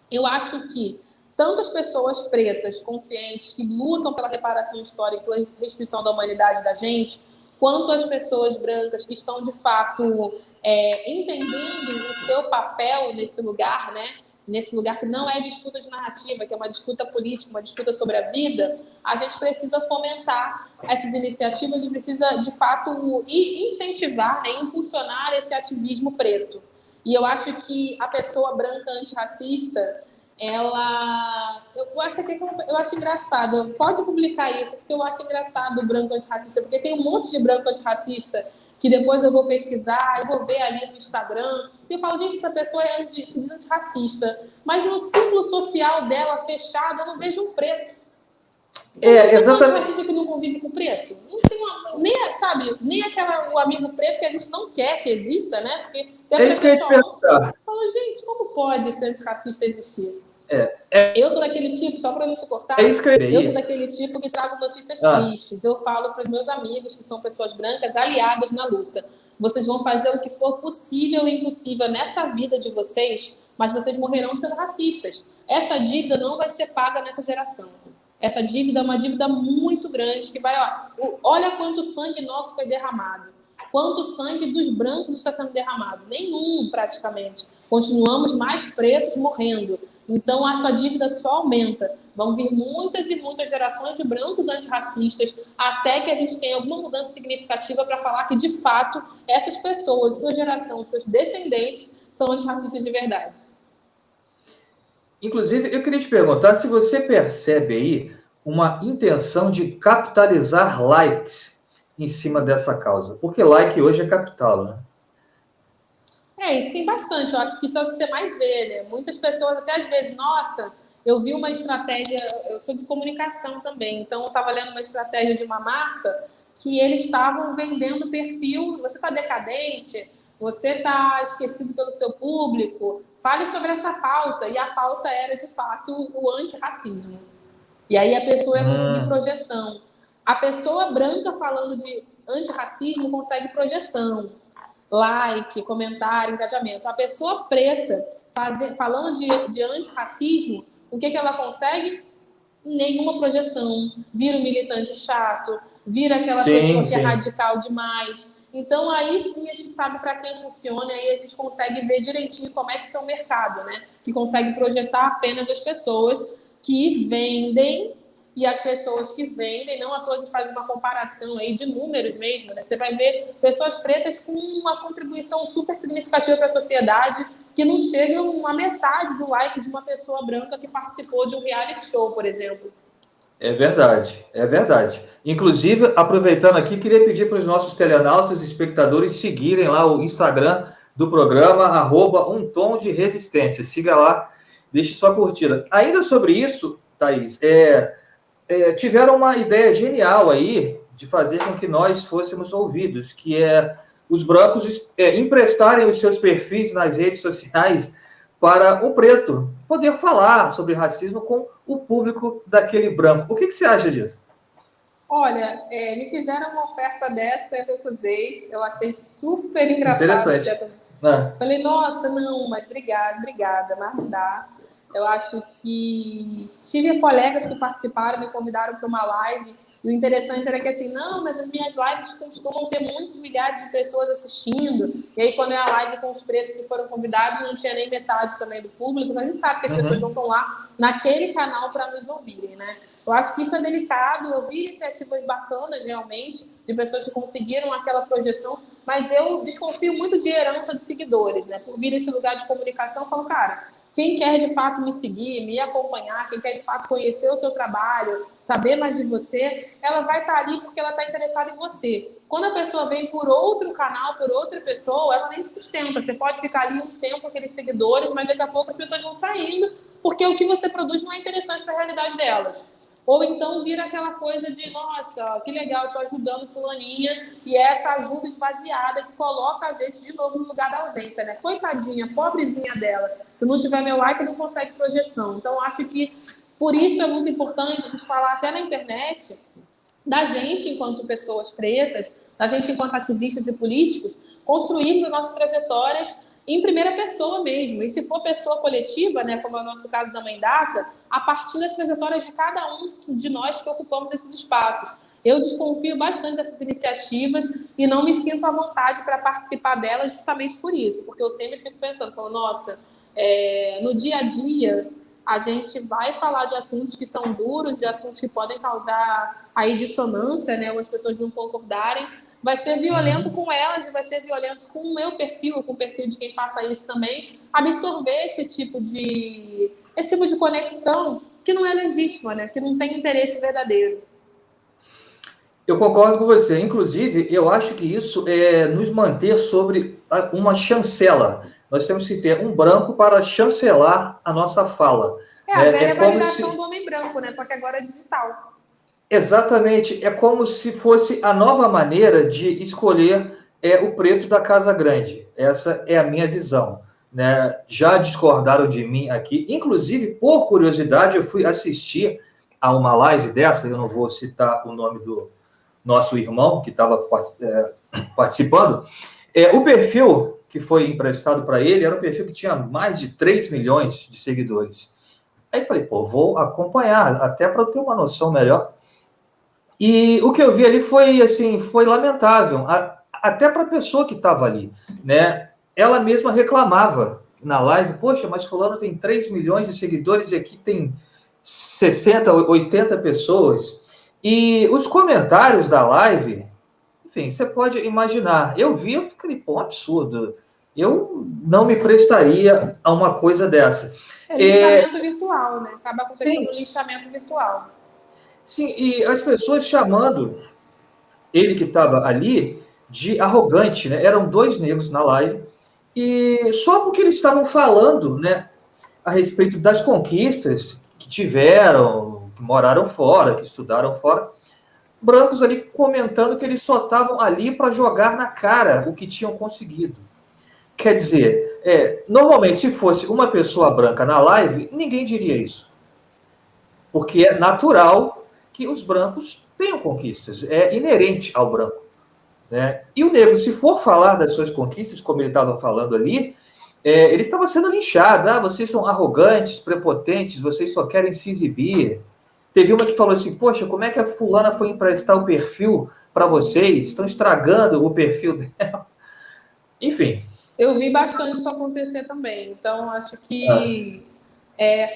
eu acho que tanto as pessoas pretas, conscientes, que lutam pela reparação histórica e pela restituição da humanidade da gente, quanto as pessoas brancas que estão, de fato, entendendo o seu papel nesse lugar, né? Nesse lugar que não é disputa de narrativa, que é uma disputa política, uma disputa sobre a vida, a gente precisa fomentar essas iniciativas e precisa, de fato, incentivar, né, impulsionar esse ativismo preto. E eu acho que a pessoa branca antirracista, eu acho engraçado, pode publicar isso, porque eu acho engraçado o branco antirracista, porque tem um monte de branco antirracista que depois eu vou pesquisar, eu vou ver ali no Instagram, e eu falo, gente, essa pessoa se diz antirracista, mas no ciclo social dela, fechado, eu não vejo um preto. Exatamente. Um antirracista que não convive com preto. Não tem nem o amigo preto que a gente não quer que exista, né? Porque se a pessoa fala, gente, como pode ser antirracista existir? Eu sou daquele tipo, só para não te cortar, eu sou daquele tipo que trago notícias tristes. Eu falo para os meus amigos, que são pessoas brancas, aliadas na luta. Vocês vão fazer o que for possível e impossível nessa vida de vocês, mas vocês morrerão sendo racistas. Essa dívida não vai ser paga nessa geração. Essa dívida é uma dívida muito grande, que vai... Olha quanto sangue nosso foi derramado. Quanto sangue dos brancos está sendo derramado? Nenhum, praticamente. Continuamos mais pretos morrendo. Então, a sua dívida só aumenta. Vão vir muitas e muitas gerações de brancos antirracistas até que a gente tenha alguma mudança significativa para falar que, de fato, essas pessoas, sua geração, seus descendentes, são antirracistas de verdade. Inclusive, eu queria te perguntar se você percebe aí uma intenção de capitalizar likes em cima dessa causa. Porque like hoje é capital, né? Isso tem bastante. Eu acho que isso é o que você mais vê, né? Muitas pessoas, até às vezes, nossa, eu vi uma estratégia, eu sou de comunicação também, então eu estava lendo uma estratégia de uma marca que eles estavam vendendo perfil, você está decadente, você está esquecido pelo seu público, fale sobre essa pauta. E a pauta era, de fato, o antirracismo. E aí a pessoa ia conseguir projeção. A pessoa branca falando de antirracismo consegue projeção, like, comentário, engajamento. A pessoa preta falando de antirracismo, o que ela consegue? Nenhuma projeção. Vira um militante chato, vira aquela pessoa que é radical demais. Então, aí sim a gente sabe para quem funciona, e aí a gente consegue ver direitinho como é que é o mercado, né? Que consegue projetar apenas as pessoas que vendem, e as pessoas que vendem, não à toa a gente faz uma comparação aí de números mesmo, né? Você vai ver pessoas pretas com uma contribuição super significativa para a sociedade, que não chegam a metade do like de uma pessoa branca que participou de um reality show, por exemplo. É verdade, é verdade. Inclusive, aproveitando aqui, queria pedir para os nossos telenautas e espectadores seguirem lá o Instagram do programa, @Um Tom de Resistência. Siga lá, deixe sua curtida. Ainda sobre isso, Thaís, tiveram uma ideia genial aí de fazer com que nós fôssemos ouvidos, que é os brancos emprestarem os seus perfis nas redes sociais para o preto poder falar sobre racismo com o público daquele branco. O que você acha disso? Olha, me fizeram uma oferta dessa, eu recusei. Eu achei super engraçado. Interessante. Falei, nossa, não, mas obrigada, mas não dá. Eu acho que tive colegas que participaram, me convidaram para uma live, e o interessante era que assim, não, mas as minhas lives costumam ter muitos milhares de pessoas assistindo, e aí quando é a live com os pretos que foram convidados, não tinha nem metade também do público, mas a gente sabe que as pessoas não estão lá naquele canal para nos ouvirem, né? Eu acho que isso é delicado, eu vi iniciativas bacanas realmente, de pessoas que conseguiram aquela projeção, mas eu desconfio muito de herança de seguidores, né? Por vir esse lugar de comunicação, eu falo, cara, quem quer de fato me seguir, me acompanhar, quem quer de fato conhecer o seu trabalho, saber mais de você, ela vai estar ali porque ela está interessada em você. Quando a pessoa vem por outro canal, por outra pessoa, ela nem sustenta. Você pode ficar ali um tempo com aqueles seguidores, mas daqui a pouco as pessoas vão saindo porque o que você produz não é interessante para a realidade delas. Ou então vira aquela coisa de, nossa, que legal, eu estou ajudando fulaninha, e é essa ajuda esvaziada que coloca a gente de novo no lugar da ausência, né? Coitadinha, pobrezinha dela. Se não tiver meu like, não consegue projeção. Então, acho que por isso é muito importante a gente falar até na internet da gente, enquanto pessoas pretas, da gente, enquanto ativistas e políticos, construirmos nossas trajetórias em primeira pessoa mesmo. E se for pessoa coletiva, né, como é o nosso caso da Mãe Data, a partir das trajetórias de cada um de nós que ocupamos esses espaços. Eu desconfio bastante dessas iniciativas e não me sinto à vontade para participar delas justamente por isso, porque eu sempre fico pensando, nossa, no dia a dia a gente vai falar de assuntos que são duros, de assuntos que podem causar aí dissonância, né, ou as pessoas não concordarem, vai ser violento com elas e vai ser violento com o meu perfil, com o perfil de quem faça isso também, absorver esse tipo de conexão que não é legítima, né? Que não tem interesse verdadeiro. Eu concordo com você. Inclusive, eu acho que isso é nos manter sobre uma chancela. Nós temos que ter um branco para chancelar a nossa fala. A velha validação do homem branco, né? Só que agora é digital. Exatamente, é como se fosse a nova maneira de escolher o preto da Casa Grande. Essa é a minha visão, né? Já discordaram de mim aqui, inclusive, por curiosidade, eu fui assistir a uma live dessa, eu não vou citar o nome do nosso irmão que estava participando. O perfil que foi emprestado para ele era um perfil que tinha mais de 3 milhões de seguidores. Aí falei, vou acompanhar, até para ter uma noção melhor. E o que eu vi ali foi lamentável, até para a pessoa que estava ali, né? Ela mesma reclamava na live, poxa, mas fulano tem 3 milhões de seguidores e aqui tem 60, 80 pessoas. E os comentários da live, enfim, você pode imaginar. Eu falei, absurdo. Eu não me prestaria a uma coisa dessa. Linchamento virtual, né? Acaba acontecendo um linchamento virtual. Sim, e as pessoas chamando ele que estava ali de arrogante, né? Eram 2 negros na live, e só porque eles estavam falando, né, a respeito das conquistas que tiveram, que moraram fora, que estudaram fora, brancos ali comentando que eles só estavam ali para jogar na cara o que tinham conseguido. Quer dizer, normalmente, se fosse uma pessoa branca na live, ninguém diria isso. Porque é natural que os brancos tenham conquistas. É inerente ao branco. Né? E o negro, se for falar das suas conquistas, como ele estava falando ali, ele estava sendo linchado. Ah, vocês são arrogantes, prepotentes, vocês só querem se exibir. Teve uma que falou assim, poxa, como é que a fulana foi emprestar o perfil para vocês? Estão estragando o perfil dela. Enfim. Eu vi bastante isso acontecer também. Então, acho que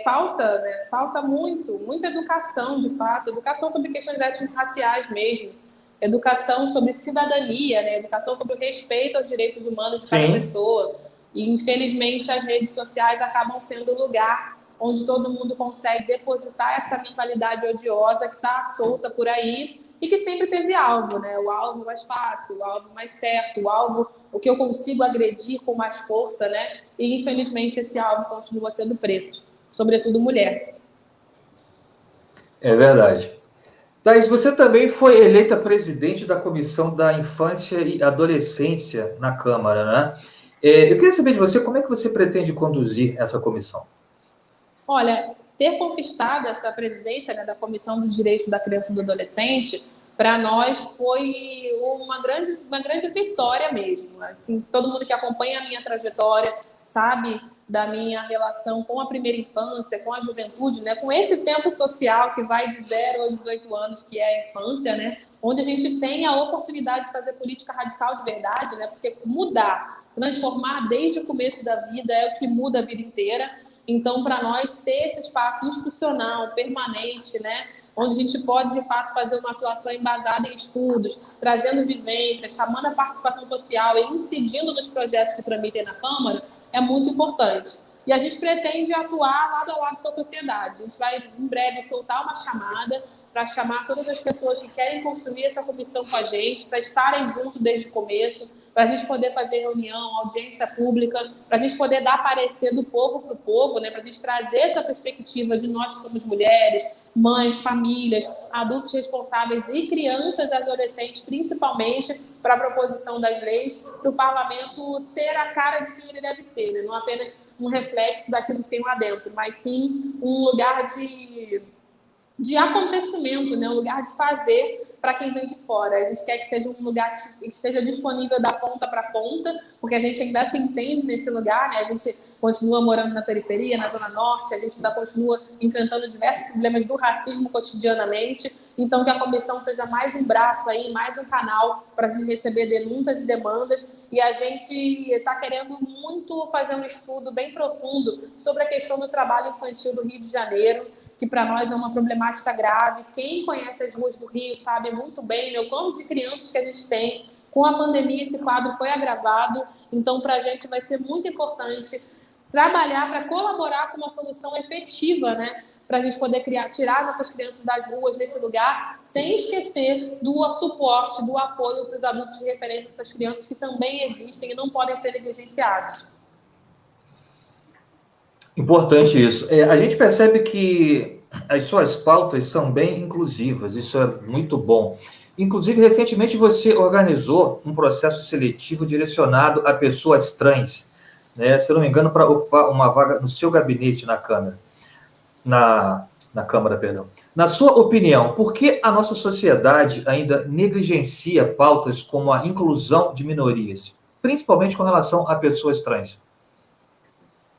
falta, né? Falta muita educação, de fato. Educação sobre questões étnico-raciais mesmo. Educação sobre cidadania, né? Educação sobre o respeito aos direitos humanos de cada pessoa. E, infelizmente, as redes sociais acabam sendo o lugar onde todo mundo consegue depositar essa mentalidade odiosa que está solta por aí e que sempre teve alvo, né? O alvo mais fácil, o alvo mais certo, o que eu consigo agredir com mais força, né? E, infelizmente, esse alvo continua sendo preto, sobretudo mulher. É verdade. Thaís, você também foi eleita presidente da Comissão da Infância e Adolescência na Câmara, né? Eu queria saber de você como é que você pretende conduzir essa comissão. Olha, ter conquistado essa presidência, né, da Comissão dos Direitos da Criança e do Adolescente, para nós foi uma grande vitória mesmo. Assim, todo mundo que acompanha a minha trajetória sabe da minha relação com a primeira infância, com a juventude, né, com esse tempo social que vai de 0 aos 18 anos, que é a infância, né, onde a gente tem a oportunidade de fazer política radical de verdade, né, porque mudar, transformar desde o começo da vida é o que muda a vida inteira. Então, para nós, ter esse espaço institucional, permanente, né, onde a gente pode, de fato, fazer uma atuação embasada em estudos, trazendo vivências, chamando a participação social e incidindo nos projetos que tramitem na Câmara, é muito importante. E a gente pretende atuar lado a lado com a sociedade. A gente vai, em breve, soltar uma chamada para chamar todas as pessoas que querem construir essa comissão com a gente, para estarem juntos desde o começo, para a gente poder fazer reunião, audiência pública, para a gente poder dar parecer do povo para o povo, né? Para a gente trazer essa perspectiva de nós que somos mulheres, mães, famílias, adultos responsáveis e crianças e adolescentes, principalmente, para a proposição das leis, para o parlamento ser a cara de quem ele deve ser, né? Não apenas um reflexo daquilo que tem lá dentro, mas sim um lugar de acontecimento, né? Um lugar de fazer para quem vem de fora. A gente quer que seja um lugar que esteja disponível da ponta para ponta, porque a gente ainda se entende nesse lugar, né? A gente continua morando na periferia, na Zona Norte, a gente ainda continua enfrentando diversos problemas do racismo cotidianamente. Então, que a comissão seja mais um braço aí, mais um canal para a gente receber denúncias e demandas. E a gente está querendo muito fazer um estudo bem profundo sobre a questão do trabalho infantil do Rio de Janeiro, que para nós é uma problemática grave. Quem conhece as ruas do Rio sabe muito bem, né, o quanto de crianças que a gente tem. Com a pandemia, esse quadro foi agravado. Então, para a gente vai ser muito importante trabalhar para colaborar com uma solução efetiva, né, para a gente poder tirar nossas crianças das ruas desse lugar, sem esquecer do suporte, do apoio para os adultos de referência dessas crianças que também existem e não podem ser negligenciados. Importante isso. A gente percebe que as suas pautas são bem inclusivas, isso é muito bom. Inclusive, recentemente você organizou um processo seletivo direcionado a pessoas trans, né? Se eu não me engano, para ocupar uma vaga no seu gabinete na Câmara. Na Câmara, perdão. Na sua opinião, por que a nossa sociedade ainda negligencia pautas como a inclusão de minorias, principalmente com relação a pessoas trans?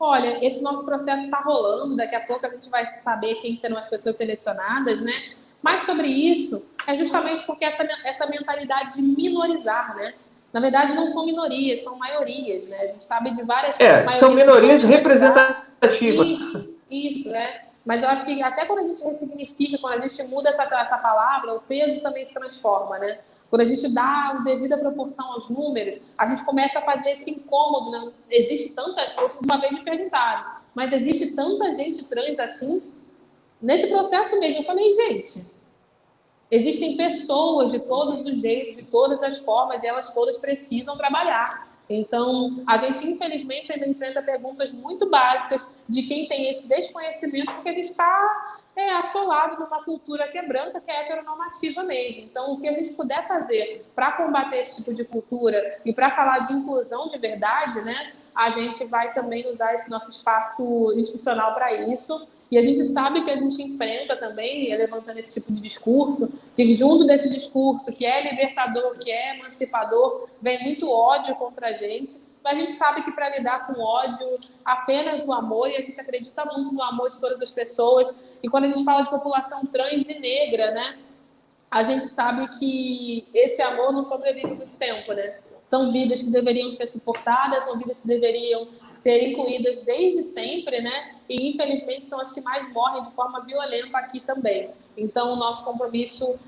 Olha, esse nosso processo está rolando, daqui a pouco a gente vai saber quem serão as pessoas selecionadas, né? Mas sobre isso, é justamente porque essa mentalidade de minorizar, né? Na verdade, não são minorias, são maiorias, né? A gente sabe de várias... são minorias representativas. Isso, né? Mas eu acho que até quando a gente ressignifica, quando a gente muda essa palavra, o peso também se transforma, né? Quando a gente dá a devida proporção aos números, a gente começa a fazer esse incômodo, né? Existe tanta... Uma vez me perguntaram, mas existe tanta gente trans assim? Nesse processo mesmo, eu falei, gente, existem pessoas de todos os jeitos, de todas as formas, e elas todas precisam trabalhar. Então, a gente, infelizmente, ainda enfrenta perguntas muito básicas de quem tem esse desconhecimento, porque ele está assolado numa cultura que é branca, que é heteronormativa mesmo. Então, o que a gente puder fazer para combater esse tipo de cultura e para falar de inclusão de verdade, né, a gente vai também usar esse nosso espaço institucional para isso. E a gente sabe que a gente enfrenta também, levantando esse tipo de discurso, que junto desse discurso, que é libertador, que é emancipador, vem muito ódio contra a gente. Mas a gente sabe que para lidar com ódio, apenas o amor, e a gente acredita muito no amor de todas as pessoas. E quando a gente fala de população trans e negra, né, a gente sabe que esse amor não sobrevive muito tempo, né? São vidas que deveriam ser suportadas, são vidas que deveriam ser incluídas desde sempre, né? E, infelizmente, são as que mais morrem de forma violenta aqui também. Então, o nosso compromisso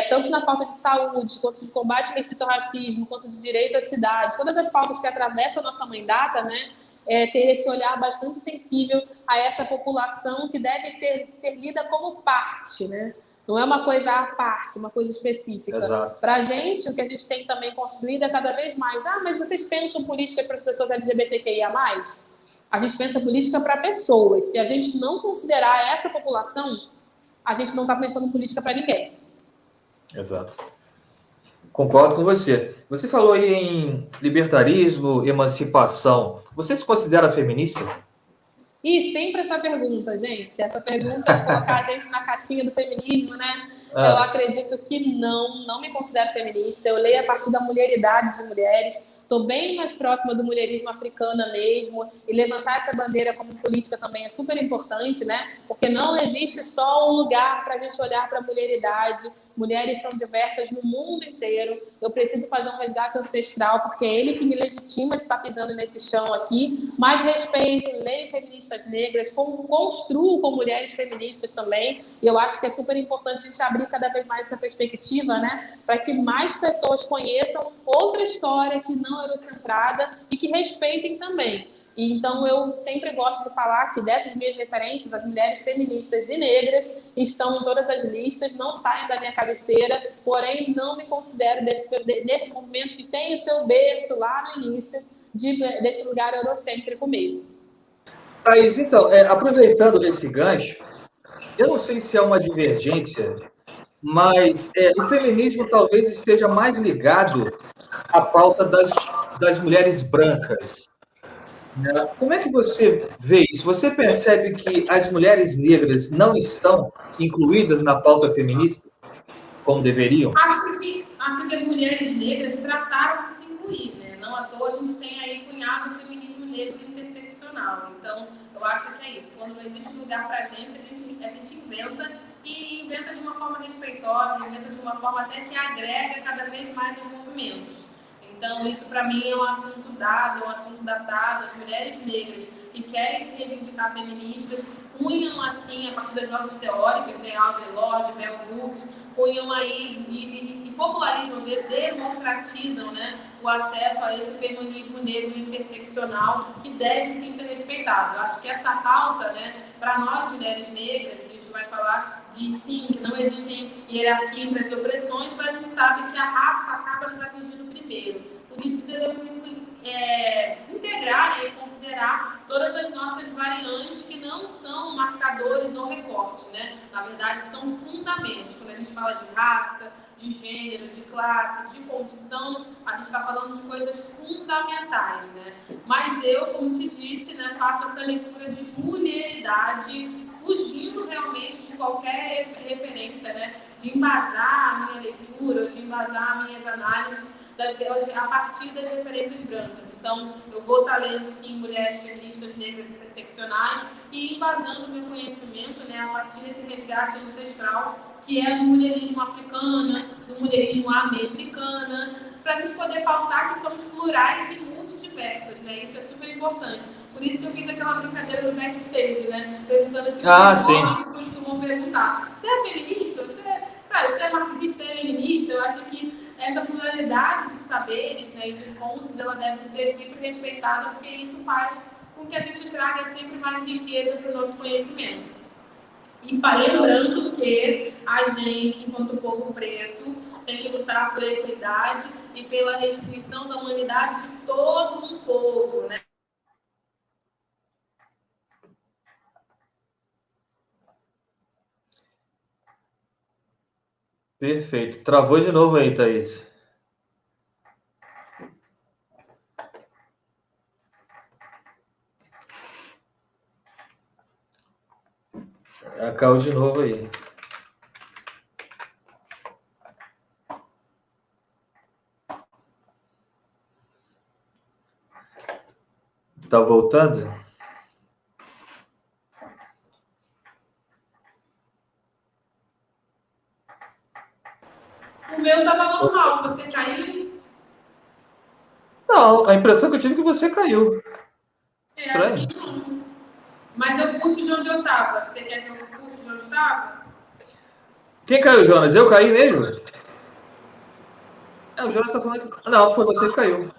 tanto na pauta de saúde, quanto de combate ao racismo, quanto de direito à cidade, todas as pautas que atravessam a nossa mandata, né? Ter esse olhar bastante sensível a essa população que deve ser lida como parte, né? Não é uma coisa à parte, uma coisa específica. Para a gente, o que a gente tem também construído é cada vez mais. Mas vocês pensam política para as pessoas LGBTQIA+. A gente pensa política para pessoas. Se a gente não considerar essa população, a gente não está pensando política para ninguém. Exato. Concordo com você. Você falou aí em libertarismo, emancipação. Você se considera feminista? E sempre essa pergunta, gente. Essa pergunta de colocar a gente na caixinha do feminismo, né? Eu acredito que não me considero feminista. Eu leio a partir da mulheridade de mulheres. Estou bem mais próxima do mulherismo africana mesmo. E levantar essa bandeira como política também é super importante, né? Porque não existe só um lugar para a gente olhar para a mulheridade. Mulheres são diversas no mundo inteiro. Eu preciso fazer um resgate ancestral, porque é ele que me legitima de estar pisando nesse chão aqui. Mais respeito, leio feministas negras, construo com mulheres feministas também. E eu acho que é super importante a gente abrir cada vez mais essa perspectiva, né? Para que mais pessoas conheçam outra história que não é eurocentrada e que respeitem também. Então, eu sempre gosto de falar que dessas minhas referências, as mulheres feministas e negras estão em todas as listas, não saem da minha cabeceira, porém não me considero desse movimento que tem o seu berço lá no início, desse lugar eurocêntrico mesmo. Thaís, então, aproveitando desse gancho, eu não sei se é uma divergência, mas o feminismo talvez esteja mais ligado à pauta das mulheres brancas. Como é que você vê isso? Você percebe que as mulheres negras não estão incluídas na pauta feminista como deveriam? Acho que as mulheres negras trataram de se incluir, né? Não à toa a gente tem aí cunhado o feminismo negro interseccional. Então, eu acho que é isso. Quando não existe lugar para a gente inventa, e inventa de uma forma respeitosa, inventa de uma forma até que agrega cada vez mais os movimentos. Então, isso para mim é um assunto dado, é um assunto datado. As mulheres negras que querem se reivindicar feministas cunham assim, a partir das nossas teóricas, né, Audre Lorde, Bell Hooks, cunham aí e popularizam, democratizam, né, o acesso a esse feminismo negro interseccional que deve sim ser respeitado. Eu acho que essa pauta, né, para nós mulheres negras, a gente vai falar de sim, que não existem hierarquia entre as opressões, mas a gente sabe que a raça acaba nos atingindo primeiro. Por isso que devemos integrar e considerar todas as nossas variantes que não são marcadores ou recortes, né? Na verdade, são fundamentos. Quando a gente fala de raça, de gênero, de classe, de condição, a gente está falando de coisas fundamentais, né? Mas eu, como te disse, né, faço essa leitura de mulheridade, fugindo realmente de qualquer referência, né? De embasar a minha leitura, de embasar minhas análises a partir das referências brancas. Então, eu vou estar lendo, sim, mulheres feministas negras interseccionais e embasando o meu conhecimento, né, a partir desse resgate ancestral, que é do mulherismo africana, do mulherismo afro-africana, para a gente poder pautar que somos plurais e multidiversas, né? Isso é super importante. Por isso que eu fiz aquela brincadeira do backstage, né? Perguntando assim, os homens costumam perguntar: você é feminista? Você é marxista? Você é leninista? Eu acho que essa pluralidade de saberes, né, e de fontes, ela deve ser sempre respeitada, porque isso faz com que a gente traga sempre mais riqueza para o nosso conhecimento. E lembrando que a gente, enquanto povo preto, tem que lutar por equidade e pela restituição da humanidade de todo um povo, né? Perfeito. Travou de novo aí, Thaís. Caiu de novo aí. Tá voltando? O meu tava normal, você caiu? Não, a impressão que eu tive é que você caiu. Estranho. Aqui não. Mas eu puxo de onde eu tava. Você quer que eu puxe de onde estava? Quem caiu, Jonas? Eu caí mesmo? O Jonas tá falando que... Não, foi você que caiu.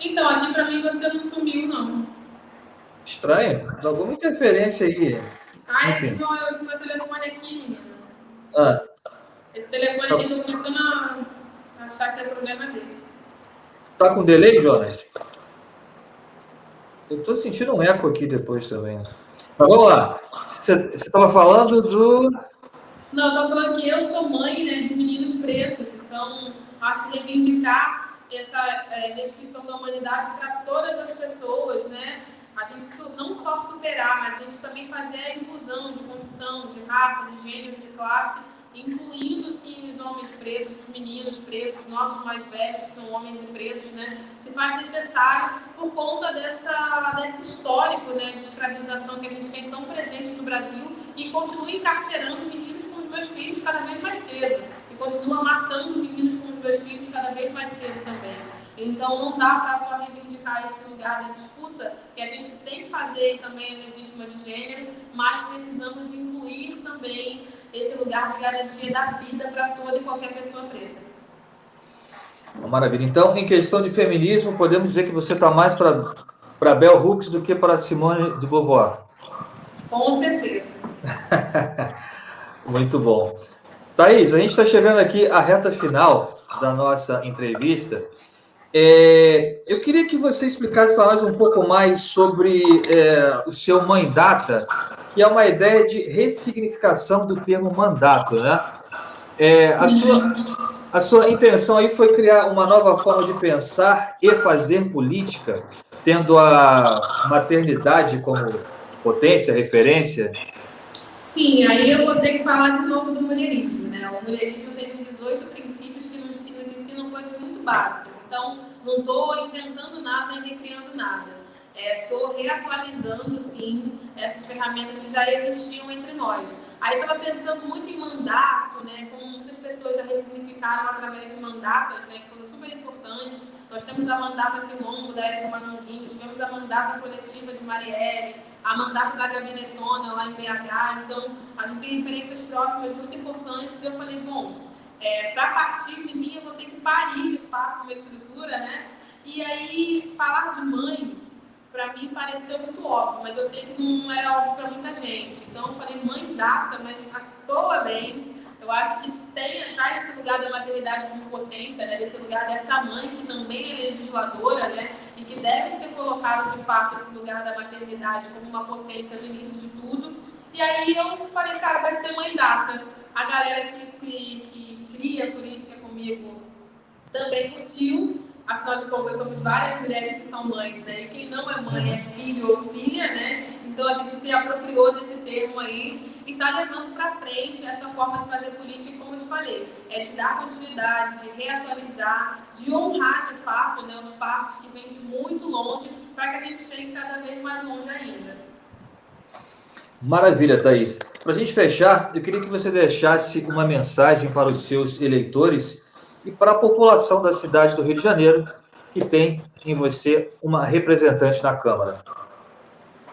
Então, aqui pra mim você não sumiu, não. Estranho. Dá alguma interferência aí. Esse meu telefone aqui, menina. Ah. Esse telefone aqui, tô começando a achar que é problema dele. Tá com delay, Jonas? Eu tô sentindo um eco aqui depois também. Mas vamos lá. Você estava falando do... Não, eu tô falando que eu sou mãe, né, de meninos pretos. Então, acho que reivindicar essa restrição da humanidade para todas as pessoas, né? A gente não só superar, mas a gente também fazer a inclusão de condição, de raça, de gênero, de classe, incluindo sim os homens pretos, os meninos pretos, os nossos mais velhos, que são homens e pretos, né? Se faz necessário por conta desse histórico, né, de escravização que a gente tem tão presente no Brasil e continua encarcerando meninos com os meus filhos cada vez mais cedo e continua matando meninos com os meus filhos cada vez mais cedo também. Então, não dá para só reivindicar esse lugar da disputa, que a gente tem que fazer também a legítima de gênero, mas precisamos incluir também esse lugar de garantia da vida para toda e qualquer pessoa preta. Maravilha. Então, em questão de feminismo, podemos dizer que você está mais para Bell Hooks do que para Simone de Beauvoir? Com certeza. Muito bom. Thaís, a gente está chegando aqui à reta final da nossa entrevista. Eu queria que você explicasse para nós um pouco mais sobre o seu mandata, que é uma ideia de ressignificação do termo mandato, né? A sua intenção aí foi criar uma nova forma de pensar e fazer política, tendo a maternidade como potência, referência? Sim, aí eu vou ter que falar de novo do mulherismo, né? O mulherismo tem 18 princípios que nos ensinam coisas muito básicas. Então, não estou inventando nada nem recriando nada. Estou reatualizando, sim, essas ferramentas que já existiam entre nós. Aí estava pensando muito em mandato, né? Como muitas pessoas já ressignificaram através de mandatas, né? Que foram super importantes. Nós temos a mandata Quilombo, da Érica Manonguinho, tivemos a mandata coletiva de Marielle, a mandata da Gabinetona, lá em BH. Então, a gente tem referências próximas muito importantes. E eu falei, bom, para partir de mim, eu vou ter que parir, de fato, uma estrutura, né? E aí, falar de mãe, para mim, pareceu muito óbvio, mas eu sei que não era óbvio para muita gente. Então, eu falei, mãe data, mas soa bem. Eu acho que traz esse lugar da maternidade com potência, né? Desse lugar dessa mãe que também é legisladora, né? E que deve ser colocado, de fato, esse lugar da maternidade como uma potência no início de tudo. E aí eu falei, cara, vai ser mãe data. A galera que cria política comigo também curtiu. Afinal de contas, somos várias mulheres que são mães, né? E quem não é mãe é filho ou filha, né? Então a gente se apropriou desse termo aí e está levando para frente essa forma de fazer política, como eu te falei, de dar continuidade, de reatualizar, de honrar de fato, né, os passos que vêm de muito longe para que a gente chegue cada vez mais longe ainda. Maravilha, Thaís. Para a gente fechar, eu queria que você deixasse uma mensagem para os seus eleitores e para a população da cidade do Rio de Janeiro, que tem em você uma representante na Câmara.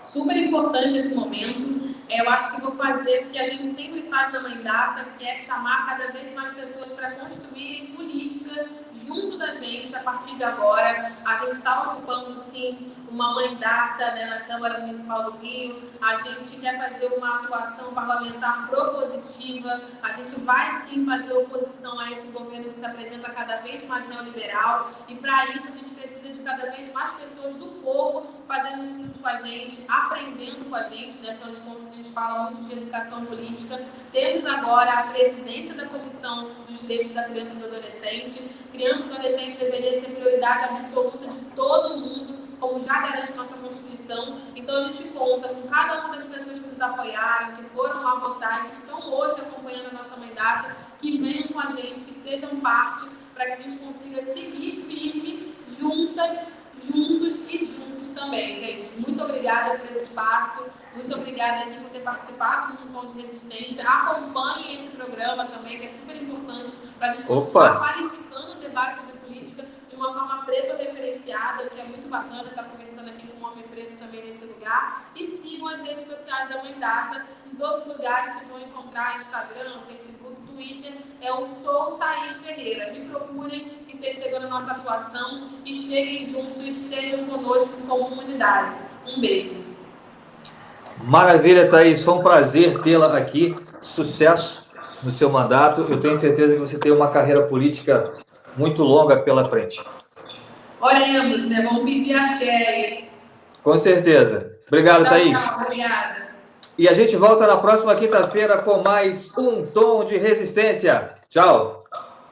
Super importante esse momento. Eu acho que vou fazer o que a gente sempre faz na Mãe Data, que é chamar cada vez mais pessoas para construírem política junto da gente a partir de agora. A gente está ocupando, sim, uma mandata, né, na Câmara Municipal do Rio. A gente quer fazer uma atuação parlamentar propositiva. A gente vai sim fazer oposição a esse governo que se apresenta cada vez mais neoliberal. E para isso a gente precisa de cada vez mais pessoas do povo fazendo isso junto com a gente, aprendendo com a gente, né? Afinal de contas, a gente fala muito de educação política. Temos agora a presidência da Comissão dos Direitos da Criança e do Adolescente. Criança e adolescente deveria ser prioridade absoluta de todo mundo, como já garante a nossa Constituição. Então, a gente conta com cada uma das pessoas que nos apoiaram, que foram lá votar e que estão hoje acompanhando a nossa mandata, que venham com a gente, que sejam parte, para que a gente consiga seguir firme, juntas, juntos e juntos também, gente. Muito obrigada por esse espaço, muito obrigada aqui por ter participado do Tom de Resistência. Acompanhem esse programa também, que é super importante para a gente continuar qualificando o debate sobre política de uma forma preto-referenciada, que é muito bacana estar conversando aqui com um homem preto também nesse lugar. E sigam as redes sociais da Mãe Data. Em todos os lugares vocês vão encontrar Instagram, Facebook, Twitter. É o Sou Thaís Ferreira. Me procurem que vocês chegam na nossa atuação e cheguem juntos, estejam conosco como comunidade. Um beijo. Maravilha, Thaís. Foi um prazer tê-la aqui. Sucesso no seu mandato. Eu tenho certeza que você tem uma carreira política muito longa pela frente. Oremos, né? Vamos pedir axé. Com certeza. Obrigado, Tchau, Thaís. tchau, obrigada. E a gente volta na próxima quinta-feira com mais um Tom de Resistência. Tchau.